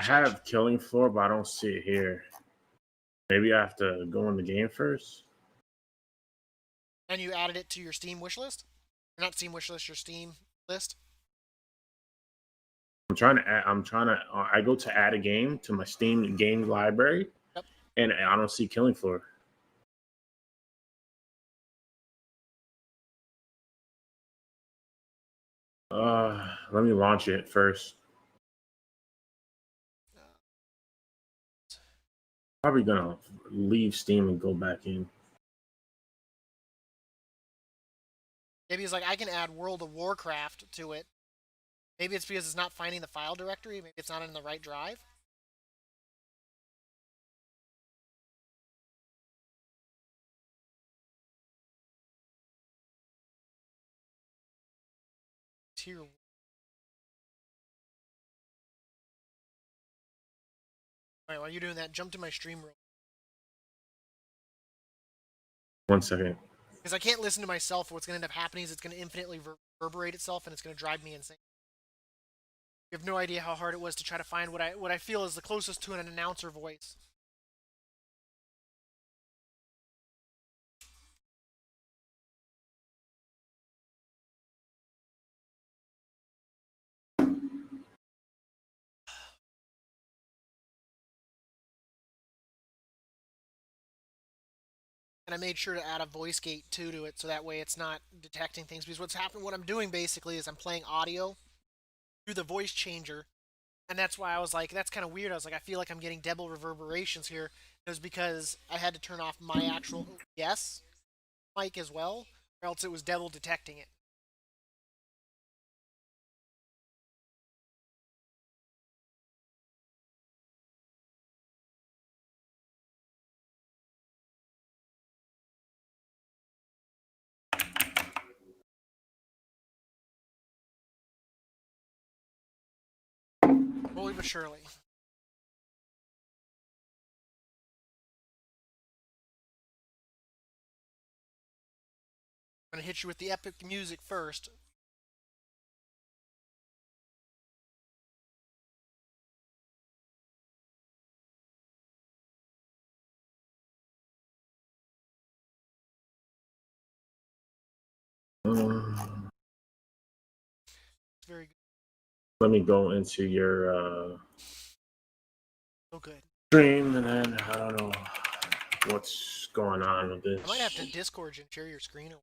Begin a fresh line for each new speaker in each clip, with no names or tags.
have Killing Floor, but I don't see it here. Maybe I have to go in the game first.
And you added it to your Steam wish list? Or not Steam wish list, your Steam list?
I'm trying to I go to add a game to my Steam game library.
Yep.
And I don't see Killing Floor. Let me launch it first. Probably gonna leave Steam and go back in.
Maybe it's like I can add World of Warcraft to it. Maybe it's because it's not finding the file directory. Maybe it's not in the right drive. Tier. Alright, while you're doing that, jump to my stream room.
1 second.
Because I can't listen to myself. What's going to end up happening is it's going to infinitely reverberate itself, and it's going to drive me insane. You have no idea how hard it was to try to find what I feel is the closest to an announcer voice. And I made sure to add a voice gate too to it, so that way it's not detecting things. Because what I'm doing basically is I'm playing audio through the voice changer, and that's why I was like, that's kind of weird. I was like, I feel like I'm getting double reverberations here. It was because I had to turn off my actual OBS mic as well, or else it was double detecting it. Slowly but surely. I'm gonna hit you with the epic music first. It's very good.
Let me go into your
So good.
stream, and then I don't know what's going on with this.
I might have to Discord and share your screen.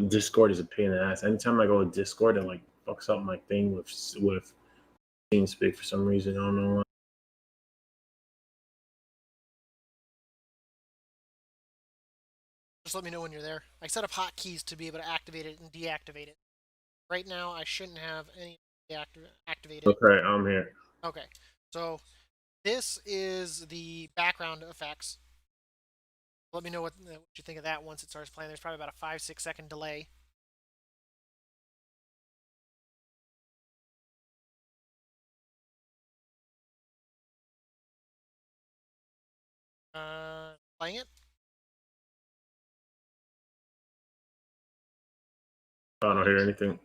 Discord is a pain in the ass. Anytime I go to Discord, it like fucks up my thing with TeamSpeak for some reason. I don't know why.
Just let me know when you're there. I set up hotkeys to be able to activate it and deactivate it. Right now, I shouldn't have any activated.
Okay, I'm here.
Okay, so this is the background effects. Let me know what you think of that once it starts playing. There's probably about a 5-6 second delay. Playing it.
I don't hear anything.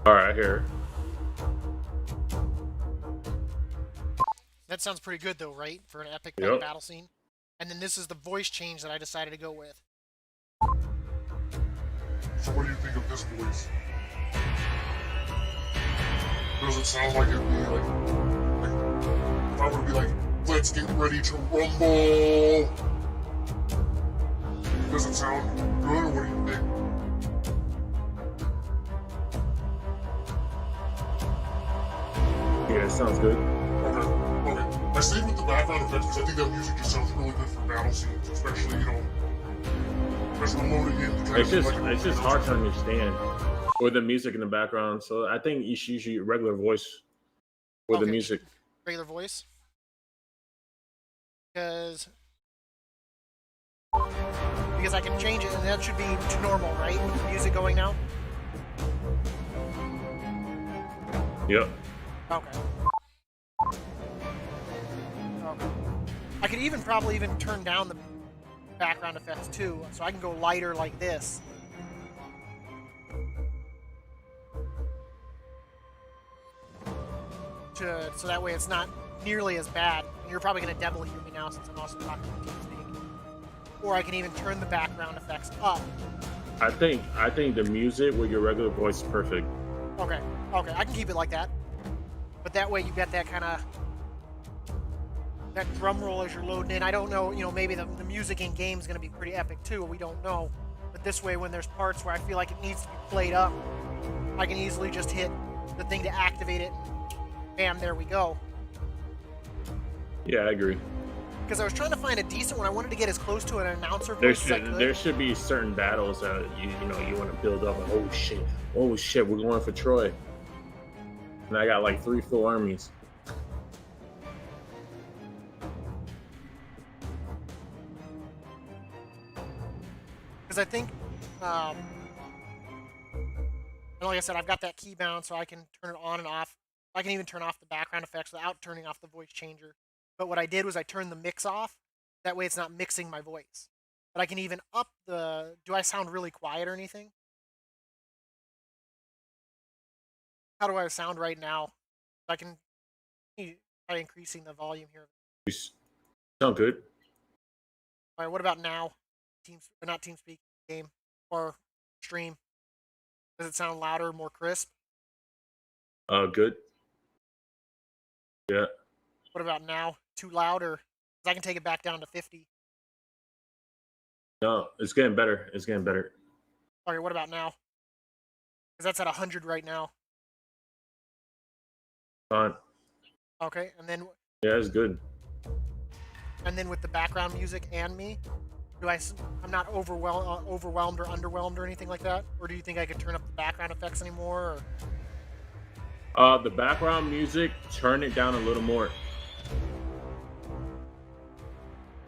All right, here.
That sounds pretty good though, right? For an epic
Yep.
battle scene. And then this is the voice change that I decided to go with.
So what do you think of this voice? Does it sound like it'd be like if I were to be like, let's get ready to rumble? Does it sound good, or what do you think?
Yeah, it sounds good.
Okay. I stayed with the background effects because I think that music just sounds really good for battle scenes, especially, as we're loading in.
It's just hard to understand with the music in the background. So I think you should use your regular voice with the music.
Regular voice. Because I can change it, and that should be to normal, right? With the music going now.
Yep.
Okay. Okay. I could even probably even turn down the background effects too, so I can go lighter like this. So that way it's not nearly as bad. And you're probably going to double hear me now since I'm also talking to TeamSpeak. Or I can even turn the background effects up.
I think the music with your regular voice is perfect.
Okay, okay, I can keep it like that. But that way you get that kind of that drum roll as you're loading in. I don't know, maybe the music in game is going to be pretty epic too. We don't know. But this way, when there's parts where I feel like it needs to be played up, I can easily just hit the thing to activate it. And bam, there we go.
Yeah, I agree.
Because I was trying to find a decent one. I wanted to get as close to an announcer voice as I could.
There should be certain battles that you want to build up. Like, oh shit, we're going for Troy, and I got like 3 full armies.
Because I think, and like I said, I've got that key bound, so I can turn it on and off. I can even turn off the background effects without turning off the voice changer. But what I did was I turned the mix off. That way it's not mixing my voice. But I can even up the... Do I sound really quiet or anything? How do I sound right now? I can try increasing the volume here.
You sound good.
All right, what about now? Not TeamSpeak, game or stream. Does it sound louder, more crisp?
Good. Yeah.
What about now? Too loud, or I can take it back down to 50?
No, it's getting better. It's getting better.
All right, what about now? Because that's at 100 right now.
Fine.
Okay, and then
Yeah, it's good.
And then with the background music and me, I'm not overwhelmed or underwhelmed or anything like that? Or do you think I could turn up the background effects anymore? Or?
The background music, turn it down a little more.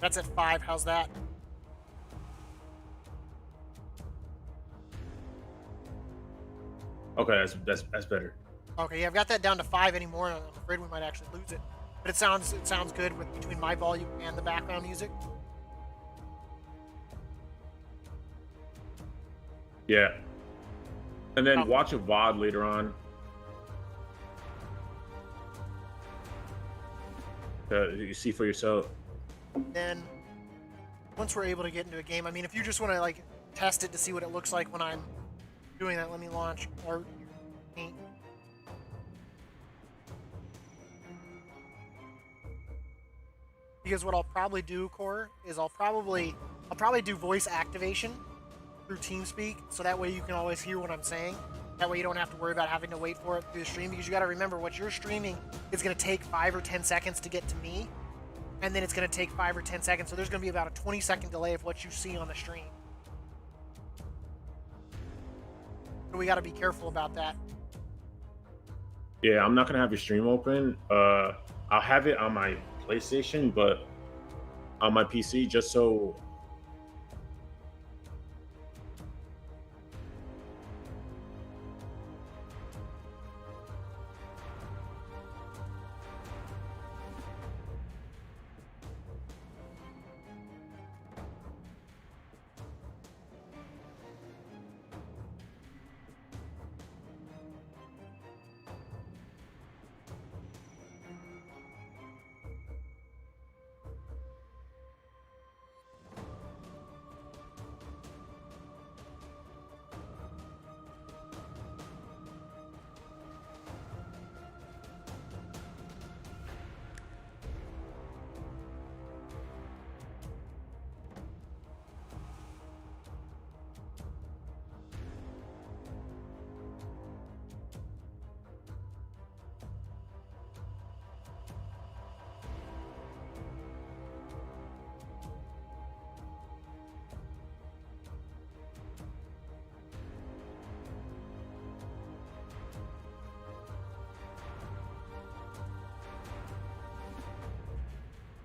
That's at 5. How's that?
Okay, that's better.
Okay, yeah, I've got that down to 5 anymore, and I'm afraid we might actually lose it. But it sounds good with between my volume and the background music.
Yeah. And then watch a VOD later on. You see for yourself.
Then, once we're able to get into a game, I mean, if you just want to like test it to see what it looks like when I'm doing that, let me launch Art Paint. Because what I'll probably do, Core, is I'll probably do voice activation through TeamSpeak, so that way you can always hear what I'm saying. That way you don't have to worry about having to wait for it through the stream, because you got to remember what you're streaming is going to take 5 or 10 seconds to get to me, and then it's going to take 5 or 10 seconds, so there's going to be about a 20-second delay of what you see on the stream. So we got to be careful about that.
Yeah, I'm not gonna have your stream open. I'll have it on my PlayStation, but on my PC, just so.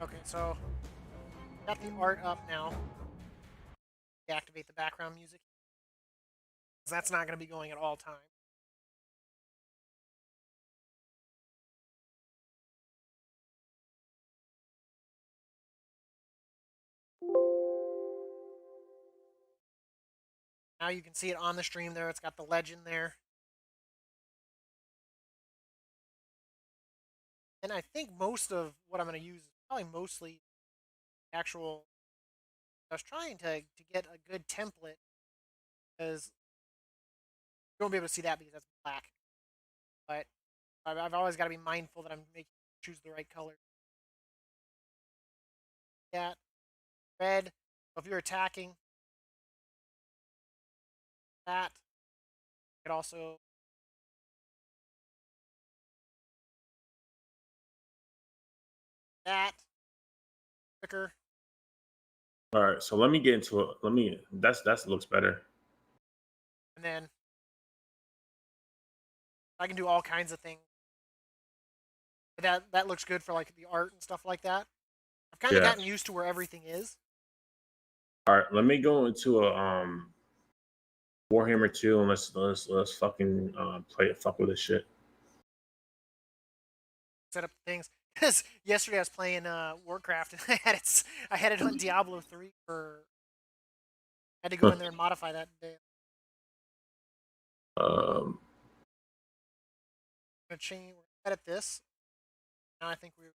Okay, so got the art up now. Deactivate the background music, because that's not going to be going at all times. Now you can see it on the stream there. It's got the legend there. And I think most of what I'm going to use is probably mostly actual. I was trying to get a good template because you won't be able to see that because that's black. But I've always got to be mindful that I'm making choose the right color. Yeah, red. So if you're attacking that, you could also that quicker.
All right, so let me get into it. That looks better.
And then I can do all kinds of things. That looks good for like the art and stuff like that. I've kind of
Yeah.
gotten used to where everything is.
All right, let me go into a Warhammer 2 and let's fucking fuck with this shit.
Set up things because yesterday I was playing Warcraft and I had it on Diablo 3 for. I had to go in there and modify that.
Um,
I'm gonna change. Edit this. Now I think we're.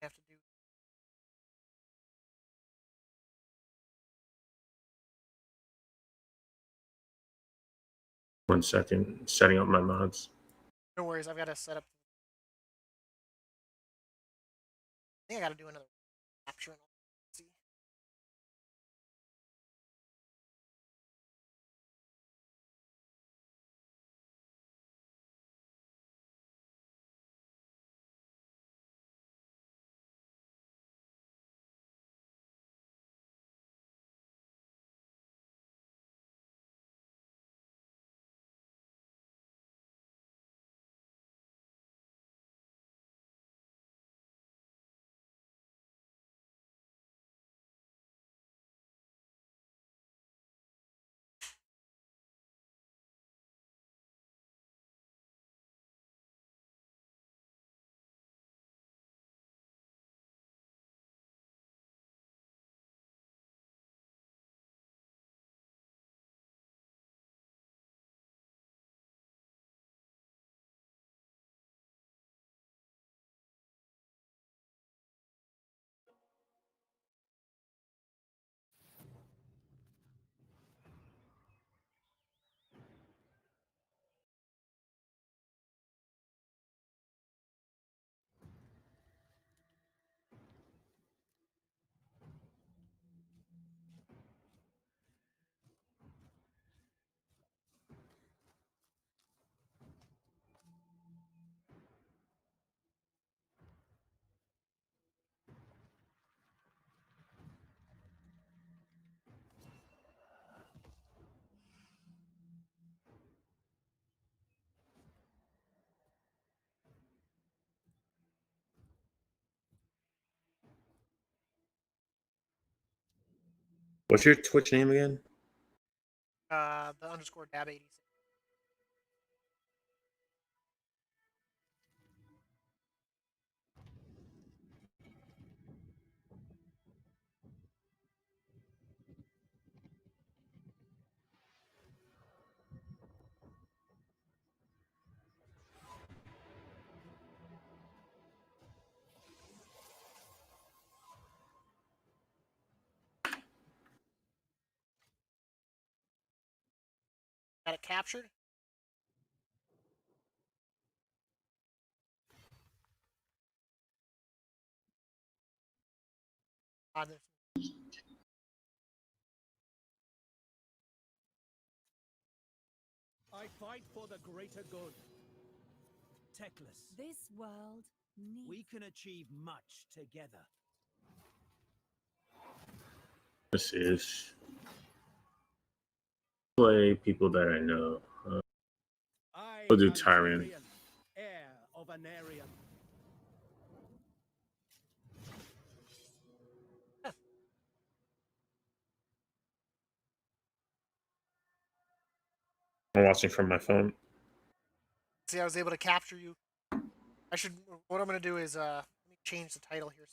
Have to do.
1 second, setting up my mods.
No worries. I've got to set up. I think I got to do another capture. See.
What's your Twitch name again?
The underscore dab 86. Got it captured.
I fight for the greater good. Teclis,
This world needs...
we can achieve much together.
This is play people that I know. We'll do
am
Tyrion.
Tyrion, heir of Anarion.
I'm watching from my phone.
See, I was able to capture you. I should. What I'm gonna do is let me change the title here.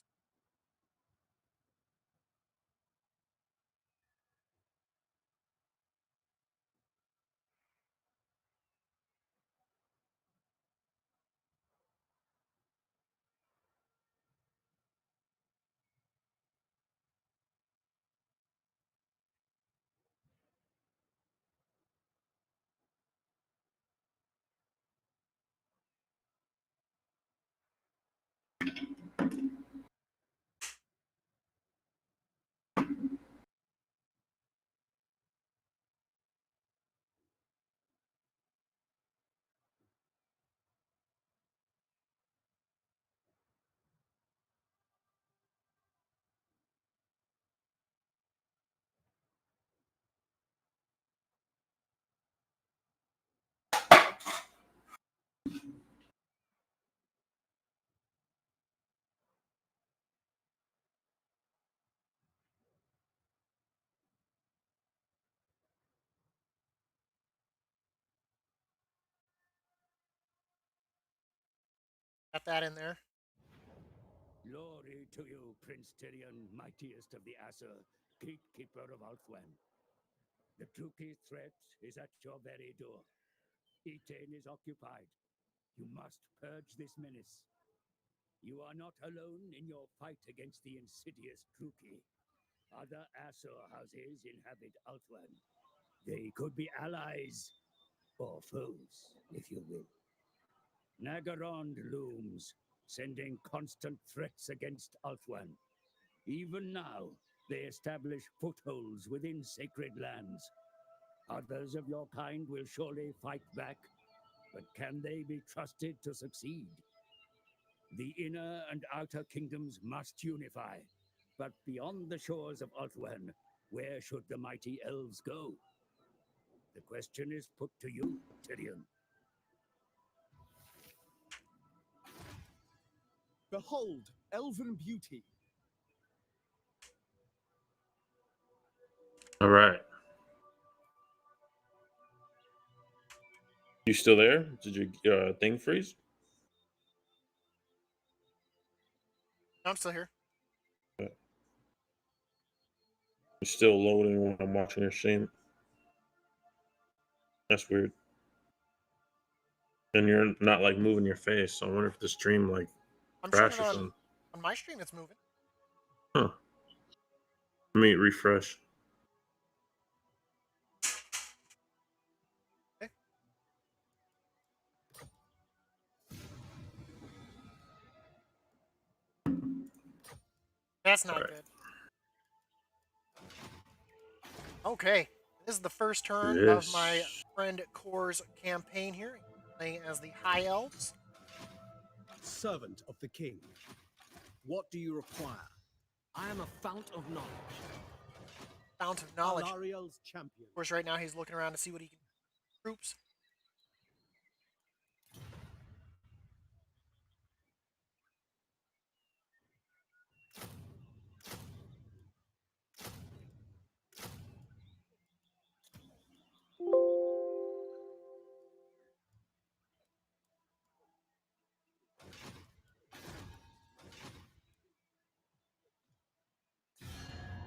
Got that in there.
Glory to you, Prince Tyrion, mightiest of the Aesir, gatekeeper of Ulthuan. The Druki threat is at your very door. Etain is occupied. You must purge this menace. You are not alone in your fight against the insidious Druki. Other Aesir houses inhabit Ulthuan. They could be allies, or foes, if you will. Nagarond looms, sending constant threats against Ulthuan. Even now, they establish footholds within sacred lands. Others of your kind will surely fight back, but can they be trusted to succeed? The inner and outer kingdoms must unify, but beyond the shores of Ulthuan, where should the mighty elves go? The question is put to you, Tyrion.
Behold, elven beauty.
All right. You still there? Did your thing freeze?
I'm still here.
You're still loading when I'm watching your stream. That's weird. And you're not like moving your face. So I wonder if the stream like
I'm sure
crashed or something.
on my stream it's moving.
Huh. Let me refresh.
Okay. That's not good. Okay. This is the first turn of my friend Kor's campaign here, playing as the High Elves.
Servant of the king. What do you require? I am a fount of knowledge.
Fount of knowledge.
Alariel's champion.
Of course, right now he's looking around to see what he can troops.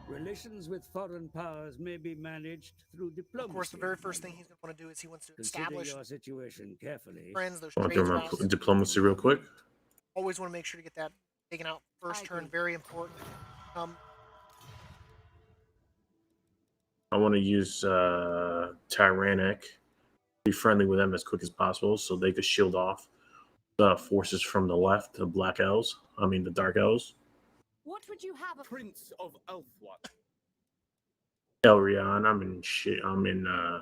Relations with foreign powers may be managed through diplomacy.
Of course, the very first thing he's going to want to do is he wants to establish
your situation carefully.
friends, those
I want to
trade
do my
routes.
diplomacy real quick.
Always want to make sure to get that taken out first turn. Very important.
I want to use Tyrannic be friendly with them as quick as possible so they could shield off the forces from the left, the the dark elves.
What would you have?
Prince of Elfwat.
Elrion, I'm in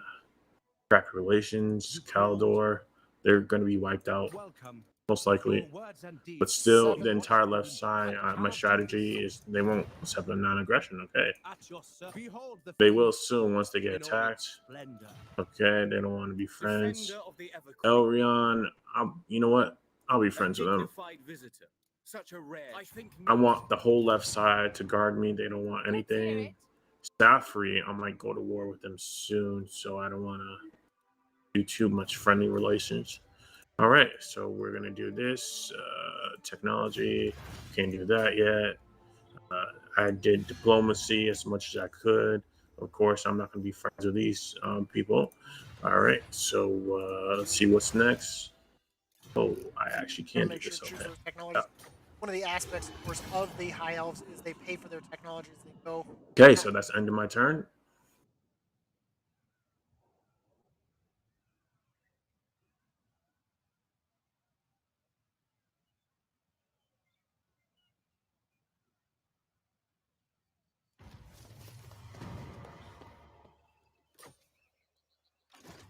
crack relations, Caldor. They're going to be wiped out
Welcome.
most likely.
Your words and deeds.
But still, the
Seven.
entire left side, my strategy is they won't accept the non-aggression. Okay,
At your service. Behold the
they will soon once they get
in all its
attacked.
splendor.
Okay, they don't want to be friends.
Defender of the Everqueen.
Elrion, you know what? I'll be friends
A
with them.
dignified visitor. Such a rare. I think
I
not.
want the whole left side to guard me. They don't want
Let's hear
anything.
it.
Staffrey, I might go to war with them soon, so I don't want to do too much friendly relations. All right, so we're gonna do this. Technology, can't do that yet. I did diplomacy as much as I could. Of course, I'm not gonna be friends with these people. All right, so let's see what's next. Oh, I actually can't do
Make sure
this.
to choose
Okay.
those technologies. One of the aspects, of course, of the high elves is they pay for their technology as they go.
Okay, so that's the end of my turn.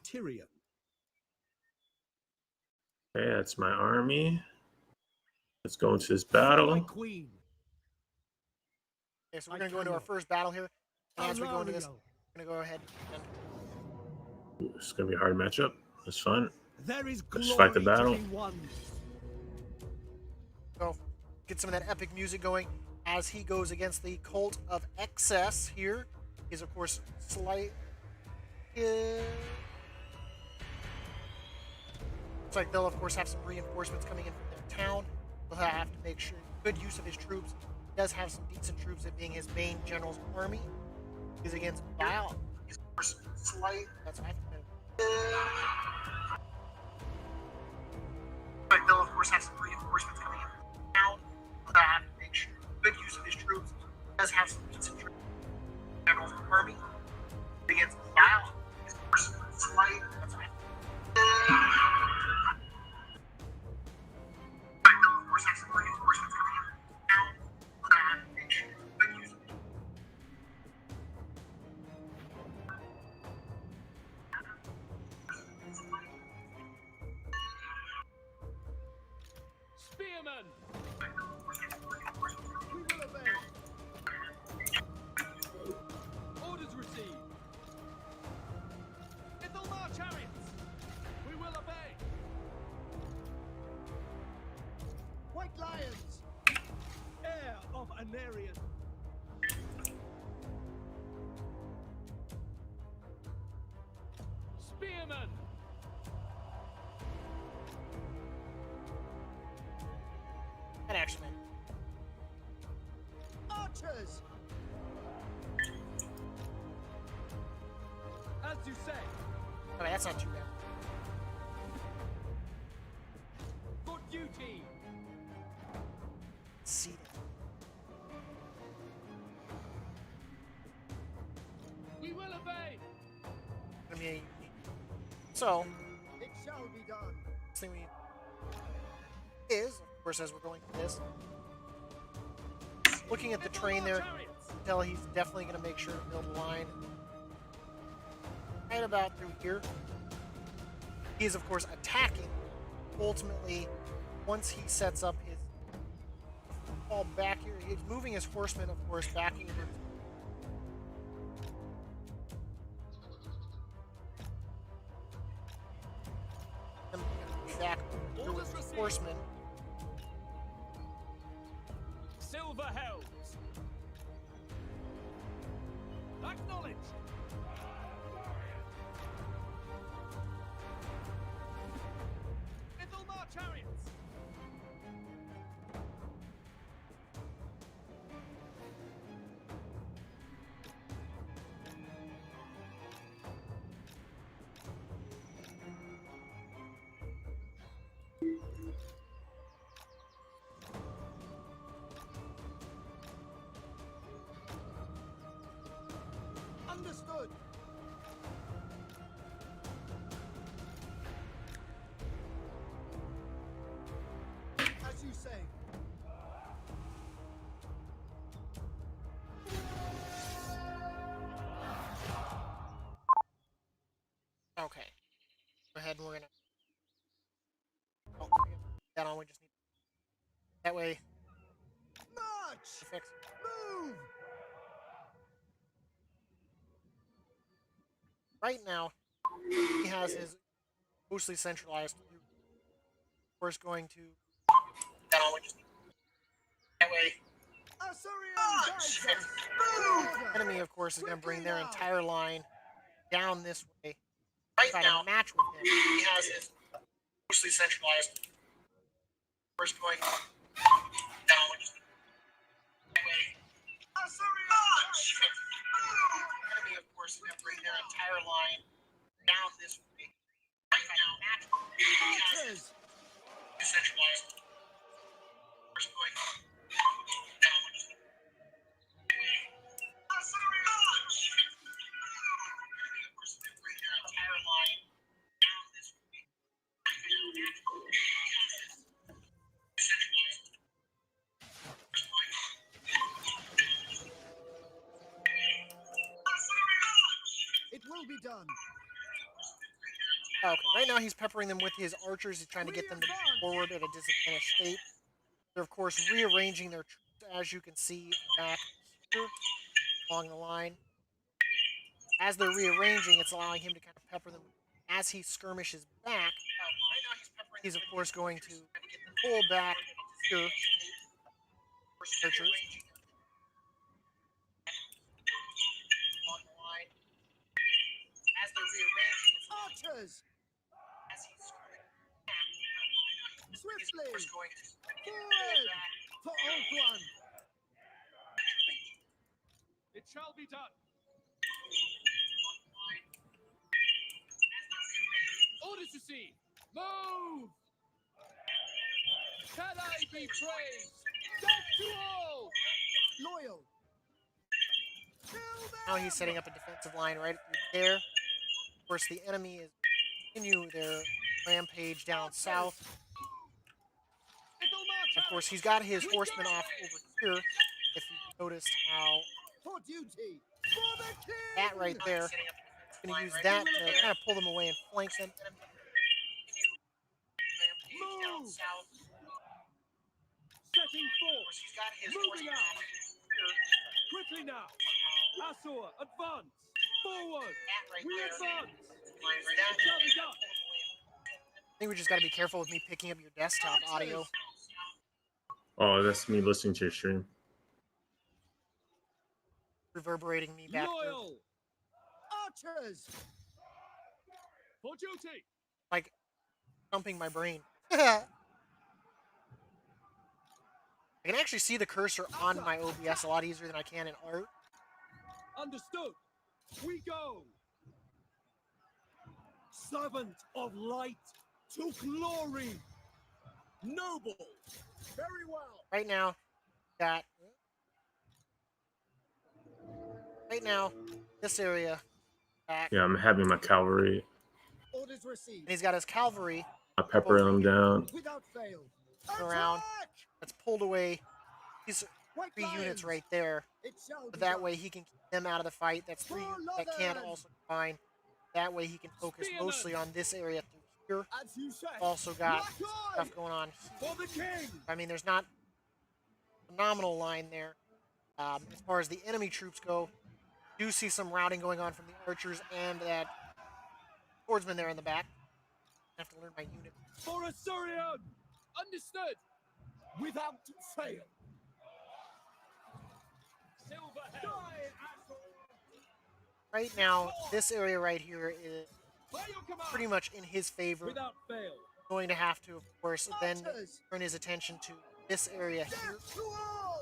Tyrion.
Okay, that's my army. Let's go into this
My
battle.
queen.
Okay, so we're going to go into our first battle here. And as we go into this,
Alario.
we're going to go ahead and
It's gonna be a hard matchup. It's fun.
There is
Let's
glory
fight the battle.
to be won.
go get some of that epic music going as he goes against the Cult of Excess here. He's, of course, slight. Looks like they'll, of course, have some reinforcements coming in from their town. They'll have to make sure good use of his troops. He does have some decent troops, it being his main general's army. He's against Val. He's, of course, slight. That's what I think. Like they'll, of course, have some reinforcements coming in from town. They'll have to make sure good use of his troops. He does have some decent troops. General's army. Against Val. He's, of course, slight. That's what I think.
Spearman!
We will obey.
Orders received! Ithalmar chariots! We will obey!
White lions. Heir of Anarion.
Spearman!
That actually meant
Archers.
As you say!
okay, that's not too bad.
For duty!
See.
We will obey!
I mean, so
It shall be done.
next thing we need is, of course, as we're going through this, looking at the train there,
Chariots!
you can tell he's definitely going to make sure to build a line right about through here. He is, of course, attacking. Ultimately, once he sets up his fall back here, he's moving his horsemen, of course, back over. And back over with his horsemen.
Silver helms! Acknowledged! Ithalmar chariots!
Okay. Go ahead and we're gonna. Oh, we have that on. We just need that way.
March!
To fix.
Move!
Right now, he has his mostly centralized. Of course, going to. That on. We just need that way. Enemy, of course, is going to bring their entire line down this way. Right try now, to match with him. He has his mostly centralized. First going down. Enemy, of course, is going to bring their entire line down this way. Right now, match with him. He has his centralized. First going down.
It will be done.
Okay, right now he's peppering them with his archers. He's trying to get them to move forward at a disadvantaged state. They're, of course, rearranging their troops, as you can see, back here along the line. As they're rearranging, it's allowing him to kind of pepper them. As he skirmishes back, he's, of course, going to pull back here. Archers. Along the line. As they're rearranging, it's
Archers!
as he's skirmishing back.
Swiftly!
He's, of course, going to
Forward! For Ulthuan!
It shall be done. Orders received. Move! Can I be praised? Death to all!
Loyal! Kill them!
Now he's setting up a defensive line right through there. Of course, the enemy is continue their rampage down south. Of course, he's got his horsemen off over here. If you noticed how
For duty! For the king!
that right there, he's going to use that to kind of pull them away and flank them.
Move!
Setting forth. Moving out. Quickly now. Asur, advance. Forward. We advance. It shall be done.
I think we just got to be careful with me picking up your desktop audio.
Oh, that's me listening to your stream.
Reverberating me back through.
Loyal! Archers!
For duty.
Like, thumping my brain. I can actually see the cursor on my OBS a lot easier than I can in art.
Understood. We go. Servant of light to glory. Noble. Very well.
Right now, this area back,
Yeah, I'm having my cavalry.
Orders received.
and he's got his cavalry
I pepper them down.
Without fail.
around.
Attack!
That's pulled away. These
White
3 units
lions.
right there.
It shall
So
be
that
done.
way he can keep them out of the fight. That's 3
For
units that can't
London.
also combine. That way he can focus
Spearmen.
mostly on this area through here.
As you say.
Also got
Black eye.
stuff going on here.
For the king.
I mean, there's not a phenomenal line there. As far as the enemy troops go, do see some routing going on from the archers and that swordsman there in the back. I have to learn my unit.
For Asurion. Understood.
Without fail.
Silverhead.
Right now, this area right here is
By your command.
pretty much in his favor.
Without fail.
Going to have to, of course, then
Archers.
turn his attention to this area here.
Death to all.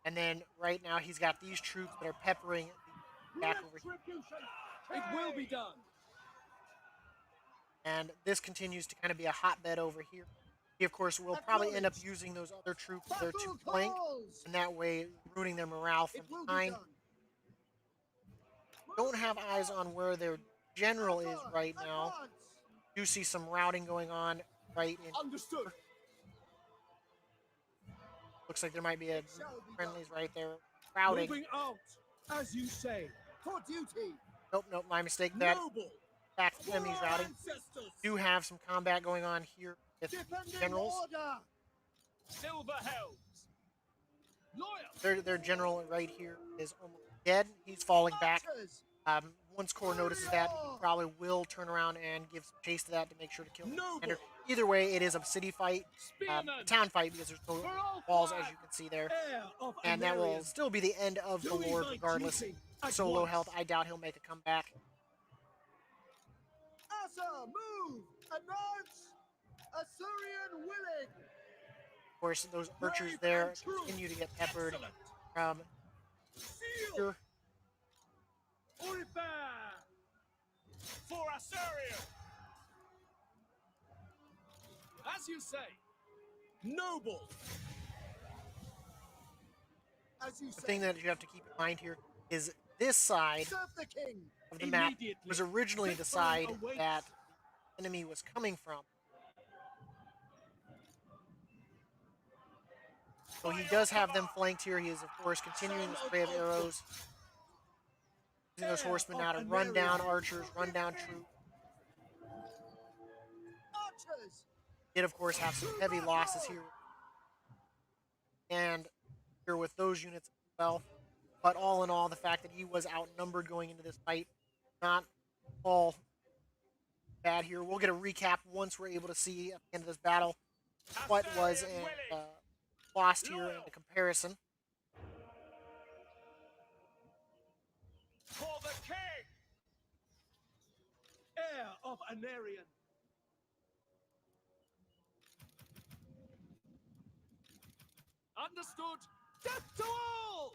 And then right now he's got these troops that are peppering back over here.
It will be done.
And this continues to kind of be a hotbed over here. He, of course, will probably end up using those other troops there to
Battle
flank,
calls.
and that way ruining their morale
It
from
will be
behind.
done.
Don't have eyes on where their general is right now.
Advance.
Do see some routing going on right in.
Understood.
Looks like there might be a group
Shall
of
be
friendlies right there routing.
Moving out. As you say. For duty.
Nope, my mistake. That
Noble.
back to enemies routing. Do have some combat going on here with generals.
Silver Helms.
Their general right here is almost dead. He's falling back. Once Kor notices that, he probably will turn around and give some chase to that to make sure to kill the commander. Either way, it is a city fight, a town fight, because there's no walls, as you can see there. And that will still be the end of the Lord, regardless. Solo health, I doubt he'll make a comeback.
Move! Advance! Assyrian willing!
Of course, those archers there continue to get peppered from here.
For Assyria! As you say,
Noble! As you
The
say,
thing that you have to keep in mind here is this side
serve the king!
of the map was originally the side that the enemy was coming from. So he does have them flanked here. He is, of course, continuing the spray of arrows. Using those horsemen now to run down archers, run down troops.
Archers!
Did, of course, have some heavy losses here. And here with those units as well. But all in all, the fact that he was outnumbered going into this fight, not all bad here. We'll get a recap once we're able to see at the end of this battle what was lost here in the comparison.
for the king!
Heir of Anarian!
Understood! Death to all!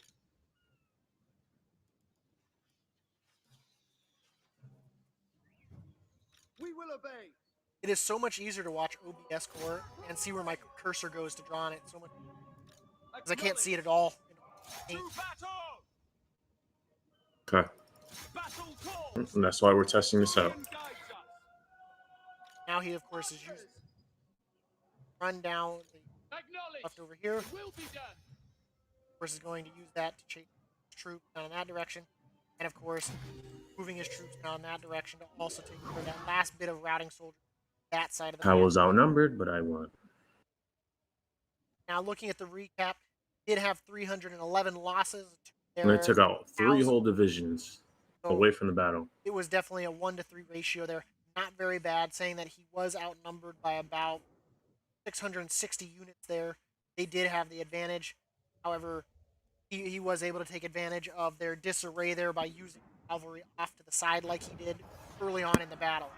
We will obey!
It is so much easier to watch OBS Core and see where my cursor goes to draw on it. So much because I can't see it at all.
To battle!
Okay.
Battle calls!
And that's why we're testing this out.
Guides us.
Now he, of course, is using run down the
Acknowledge!
left over here.
It will be done!
Of course, is going to use that to chase troops down in that direction. And of course, moving his troops down that direction to also take care of that last bit of routing soldiers that side of the
I
map.
was outnumbered, but I won.
Now, looking at the recap, did have 311 losses.
And I took out 3
1,000.
whole divisions
So
away from the battle.
it was definitely a 1-to-3 ratio there. Not very bad, saying that he was outnumbered by about 660 units there. They did have the advantage. However, he was able to take advantage of their disarray there by using cavalry off to the side like he did early on in the battle.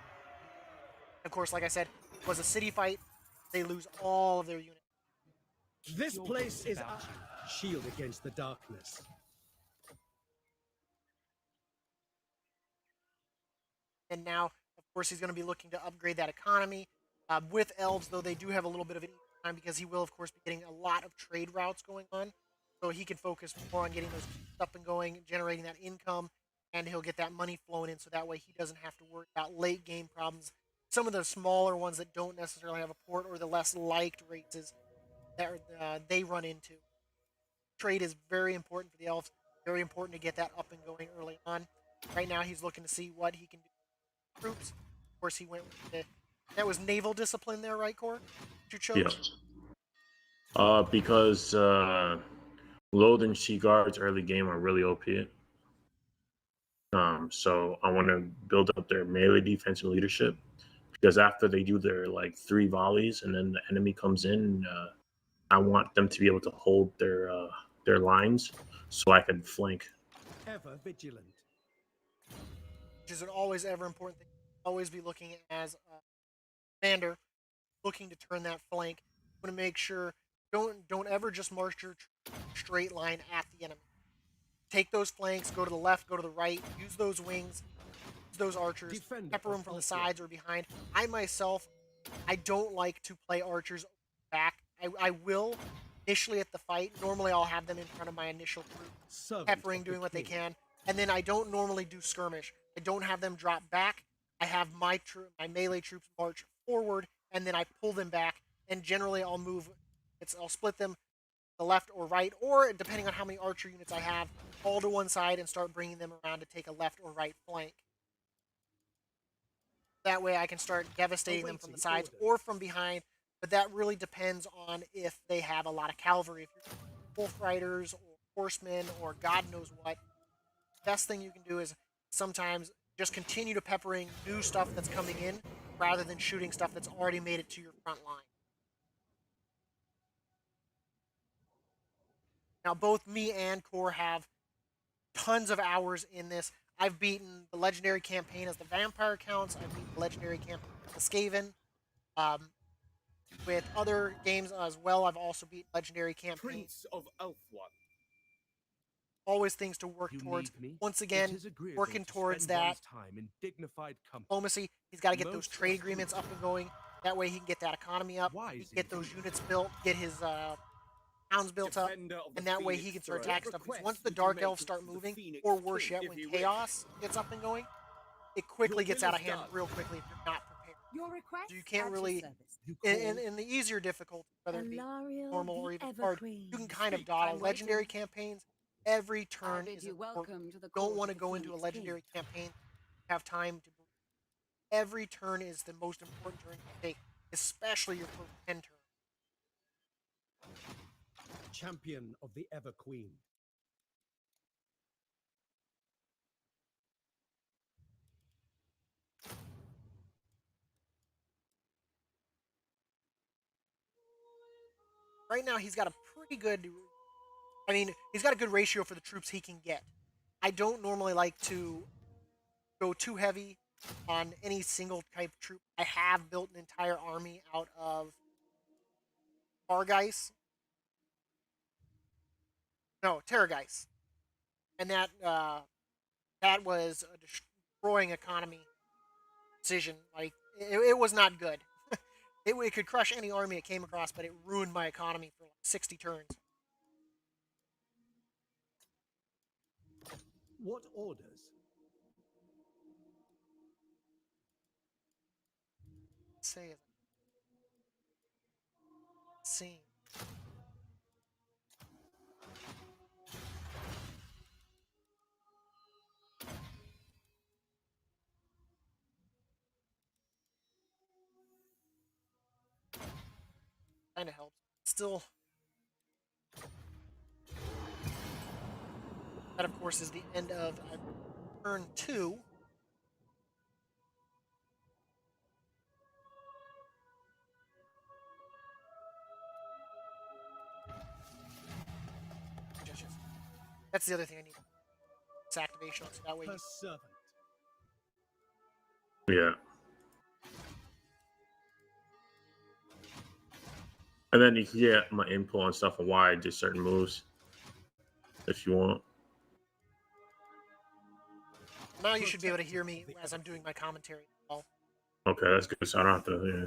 Of course, like I said, it was a city fight. They lose all of their units.
This place is our shield against the darkness.
And now, of course, he's going to be looking to upgrade that economy. With elves, though, they do have a little bit of an easy time because he will, of course, be getting a lot of trade routes going on. So he can focus more on getting those up and going, generating that income, and he'll get that money flowing in so that way he doesn't have to worry about late game problems. Some of the smaller ones that don't necessarily have a port or the less liked races that they run into. Trade is very important for the elves. Very important to get that up and going early on. Right now, he's looking to see what he can do with troops. Of course, he went with the... That was naval discipline there, right, Core? You chose?
Yeah. Because Loathe and Sea Guards early game are really OP. So I want to build up their melee defense and leadership. Because after they do their like 3 volleys and then the enemy comes in, I want them to be able to hold their lines so I can flank.
Ever vigilant.
Which is an always ever important thing. Always be looking as a commander, looking to turn that flank. Want to make sure don't ever just march your straight line at the enemy. Take those flanks, go to the left, go to the right, use those wings, use those archers,
Defender
pepper them
of
from the
Ulster.
sides or behind. I myself, I don't like to play archers back. I will initially at the fight. Normally I'll have them in front of my initial group,
Servant
peppering,
of the
doing what they
king.
can. And then I don't normally do skirmish. I don't have them drop back. I have my melee troops march forward, and then I pull them back. And generally I'll move. I'll split them the left or right, or depending on how many archer units I have, all to one side and start bringing them around to take a left or right flank. That way I can start devastating them from the sides or from behind. But that really depends on if they have a lot of cavalry. If you're wolf riders or horsemen or God knows what, best thing you can do is sometimes just continue to peppering new stuff that's coming in rather than shooting stuff that's already made it to your front line. Now, both me and Kor have tons of hours in this. I've beaten the legendary campaign as the vampire counts. I've beaten the legendary campaign as the Skaven. With other games as well, I've also beaten legendary campaigns.
Prince of Elfwan.
Always things to work
You
towards.
need me?
Once
It
again,
is agreeable
working
to
towards
spend
that
one's time in dignified company.
diplomacy. He's got to get those
Most
trade agreements up and going. That way he can get that economy up.
Wise
He can get those
indeed.
units built, get his towns built up,
Defender of the
and that way he
Phoenix
can start
throne.
attacking stuff. Because
Request
once the
you can
Dark
make
Elves
it
start
to the
moving,
Phoenix
or worse
King
yet,
if
when
you
Chaos gets up and going, it quickly
Your
gets
will
out of
is
hand
done.
real quickly if you're not prepared.
Your request
So you can't
at your
really,
service.
You call?
in the easier difficulty, whether it be
Alariel
normal
the
or even hard,
Evergreen.
you can kind of
Speak,
dawdle.
I'm
Legendary
waiting.
campaigns, every turn
bid
is
you
important.
welcome to the
You don't
court
want to
of the
go into a
Phoenix
legendary
King.
campaign, have time to. Every turn is the most important turn you take, especially your first 10 turns.
Champion of the Ever Queen.
Right now, he's got a pretty good. I mean, he's got a good ratio for the troops he can get. I don't normally like to go too heavy on any single type of troop. I have built an entire army out of Targeis. No, Terrorgeist. And that was a destroying economy decision. Like, it was not good. It could crush any army it came across, but it ruined my economy for like 60 turns.
What orders?
Say it. Scene. Kind of helps. Still, that of course is the end of turn 2. That's the other thing I need. It's activation on, so that way.
Her servant.
Yeah. And then you can get my input on stuff on why I did certain moves if you want.
Now you should be able to hear me as I'm doing my commentary as well.
Okay, that's good. So I don't have to. Yeah.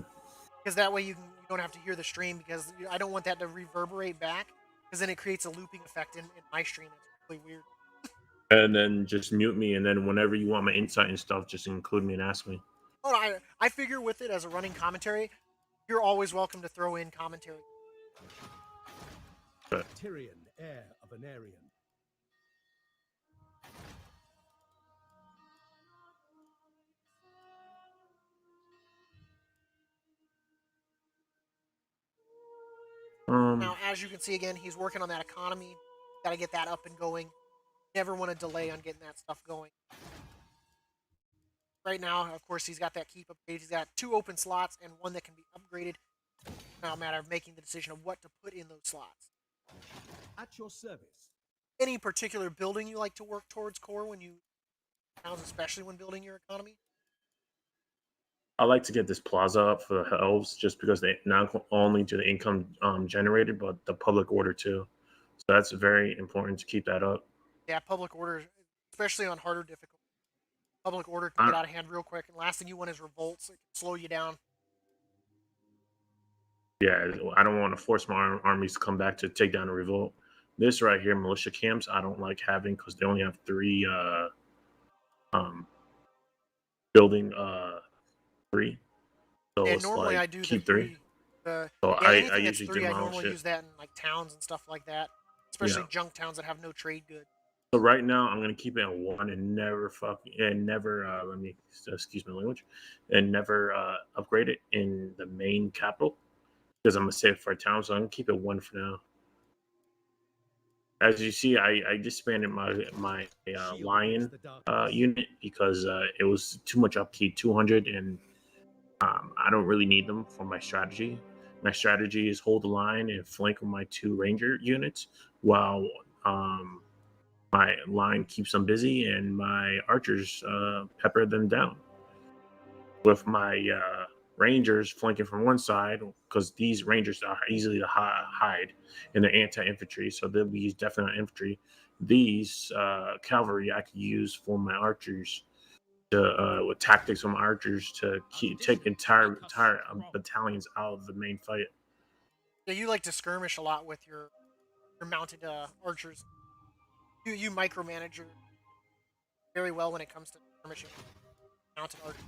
Because that way you don't have to hear the stream, because I don't want that to reverberate back, because then it creates a looping effect in my stream. It's really weird.
And then just mute me, and then whenever you want my insight and stuff, just include me and ask me.
Oh, I figure with it as a running commentary, you're always welcome to throw in commentary.
Tyrion, heir of Anarion.
Now, as you can see again, he's working on that economy. Got to get that up and going. Never want to delay on getting that stuff going. Right now, of course, he's got that keep upgrade. He's got 2 open slots and 1 that can be upgraded. Now, a matter of making the decision of what to put in those slots.
At your service.
Any particular building you like to work towards, Core, when you, especially when building your economy?
I like to get this plaza up for the elves, just because they not only do the income generated, but the public order too. So that's very important to keep that up.
Yeah, public order, especially on harder difficulty. Public order can get out of hand real quick, and last thing you want is revolts. It can slow you down.
Yeah, I don't want to force my armies to come back to take down a revolt. This right here, militia camps, I don't like having, because they only have 3 building 3. So
And
it's
normally
like
I do
keep
the
3. So
yeah,
I
anything that's
usually
3,
do
I
my own
normally
shit.
use that in like towns and stuff like that. Especially
Yeah.
junk towns that have no trade goods.
So right now, I'm gonna keep it at one and never never let me excuse my language, and never upgrade it in the main capital because I'm gonna save it for a town. So I'm gonna keep it one for now. As you see, I disbanded my
Shield
lion
against the darkness.
unit because it was too much upkeep, 200, and I don't really need them for my strategy. My strategy is hold the line and flank with my 2 ranger units while my line keeps them busy and my archers pepper them down. With my rangers flanking from one side, because these rangers are easily to hide and they're anti-infantry, so they'll be used definitely on infantry. These cavalry I could use for my archers to with tactics from archers to take entire battalions out of the main fight.
Yeah, you like to skirmish a lot with your mounted archers. You micromanage very well when it comes to skirmishing mounted archers.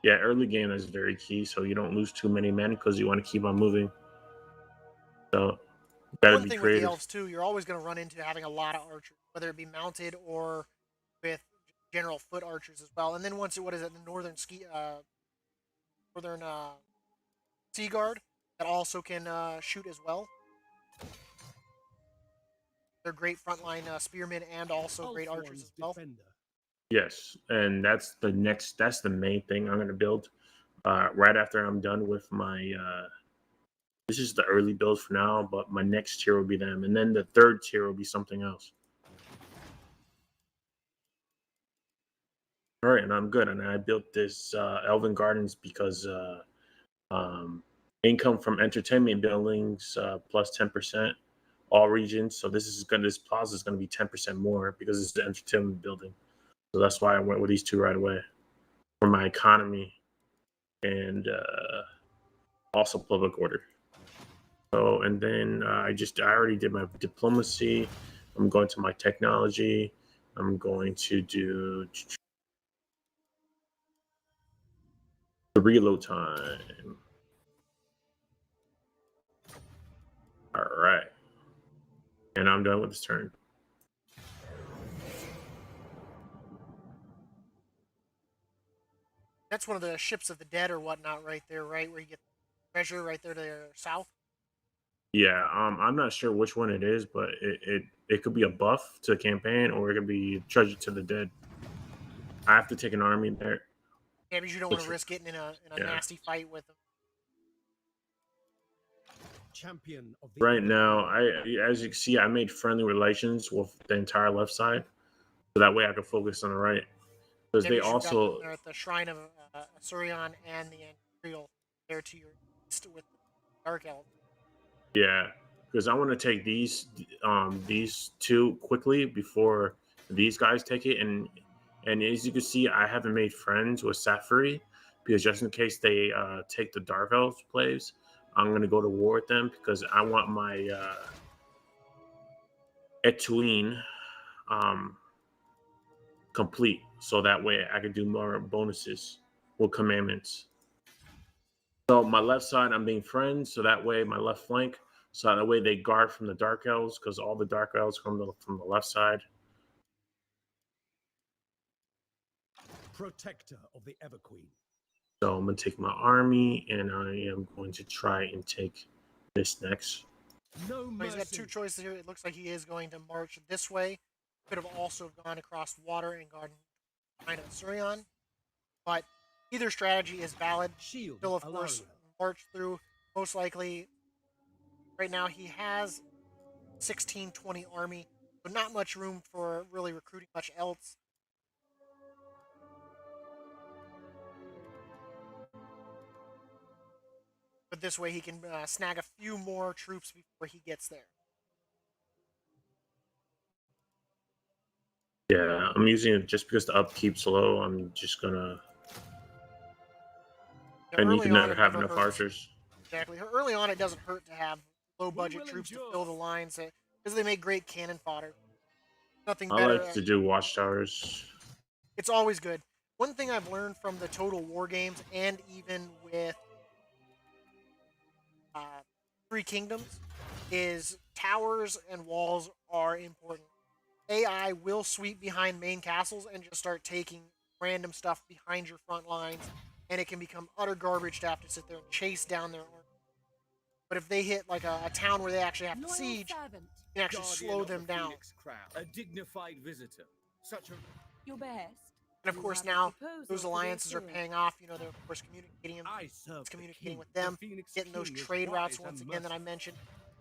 Yeah, early game is very key, so you don't lose too many men because you want to keep on moving. So you gotta
One
be
thing with the
creative.
elves too, you're always going to run into having a lot of archers, whether it be mounted or with general foot archers as well. And then once what is it, the northern sea guard that also can shoot as well. They're great frontline spearmen and also great archers as
Ulthuan's
well.
defender.
Yes, and that's the main thing I'm gonna build. Right after I'm done with my this is the early build for now, but my next tier will be them, and then the third tier will be something else. All right, and I'm good. And I built this Elven Gardens because um, income from entertainment buildings plus 10%, all regions. So this plaza is gonna be 10% more because it's the entertainment building. So that's why I went with these two right away for my economy and also public order. So and then I already did my diplomacy. I'm going to my technology. I'm going to do the reload time. All right. And I'm done with this turn.
That's one of the ships of the dead or whatnot right there, right where you get the treasure right there to the south.
Yeah, I'm not sure which one it is, but it could be a buff to the campaign or it could be treasure to the dead. I have to take an army there.
Yeah, because you don't want to risk getting in a
Yeah.
nasty fight with them.
Champion of the
Right now,
Evergreen.
as you can see, I made friendly relations with the entire left side, so that way I can focus on the right. Because
Yeah,
they
because you've got them
also,
there at the shrine of Asurion and the Imperial there to your east with the Dark Elves.
yeah, because I want to take these two quickly before these guys take it, and as you can see, I haven't made friends with Safari because just in case they take the Dark Elves plays, I'm gonna go to war with them because I want my Etuine um, complete, so that way I can do more bonuses with commandments. So my left side, I'm being friends, so that way my left flank, so that way they guard from the dark elves because all the dark elves come from the left side.
Protector of the Everqueen.
So I'm gonna take my army, and I am going to try and take this next.
No
So he's got two
mercy.
choices here. It looks like he is going to march this way. Could have also gone across water and gone kind of Asurion, but either strategy is valid.
Shield
Still, of
of
course,
Alarion.
march through. Most likely, right now he has 16-20 army, so not much room for really recruiting much else. But this way he can snag a few more troops before he gets there.
Yeah, I'm using it just because the upkeep's low. I'm just gonna.
Yeah,
And you
early
can
on,
never
it
have
never
enough
hurts.
archers.
Exactly. Early on, it doesn't hurt to have low
We
budget
will
troops to
endure.
fill the lines because they make great cannon fodder. Nothing
I
better.
like to do watchtowers.
It's always good. One thing I've learned from the Total War games and even with uh, Three Kingdoms is towers and walls are important. AI will sweep behind main castles and just start taking random stuff behind your front lines, and it can become utter garbage to have to sit there and chase down their army. But if they hit like a town where they actually have to
Loyal
siege,
servant.
you can actually
Guardian
slow
of
them
the
down.
Phoenix Crown. A dignified visitor. Such a
Your behest.
And of
You
course
have a
now
proposal
those
for the
alliances are
sword.
paying off. You know, they're of course communicating,
I serve the
communicating
king.
with them,
The Phoenix
getting those
King is
trade routes
wise
once
and
again that I
merciful.
mentioned,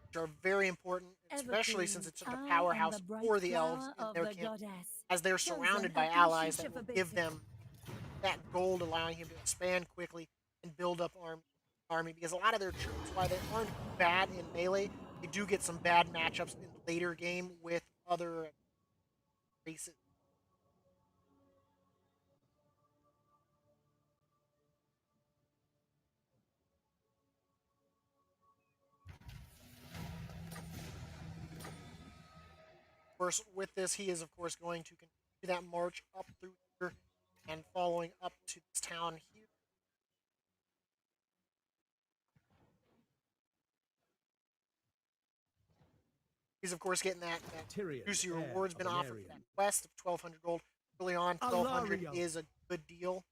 which are very important, especially since it's such a
I am
powerhouse
the bright
for the elves
flower
in
of
their
the
camp,
goddess,
as they're
chosen
surrounded by
of
allies
Ishisha
that will
for
give
business.
them that gold, allowing him to expand quickly and build up army. Because a lot of their troops, while they aren't bad in melee, they do get some bad matchups in the later game with other races. Of course, with this, he is of course going to continue that march up through here and following up to this town here. He's of course getting that
Tyrion,
juicy
heir
rewards
of
been offered for
Anarion.
that quest of 1,200 gold. Early on, 1,200
Alario.
is a good deal,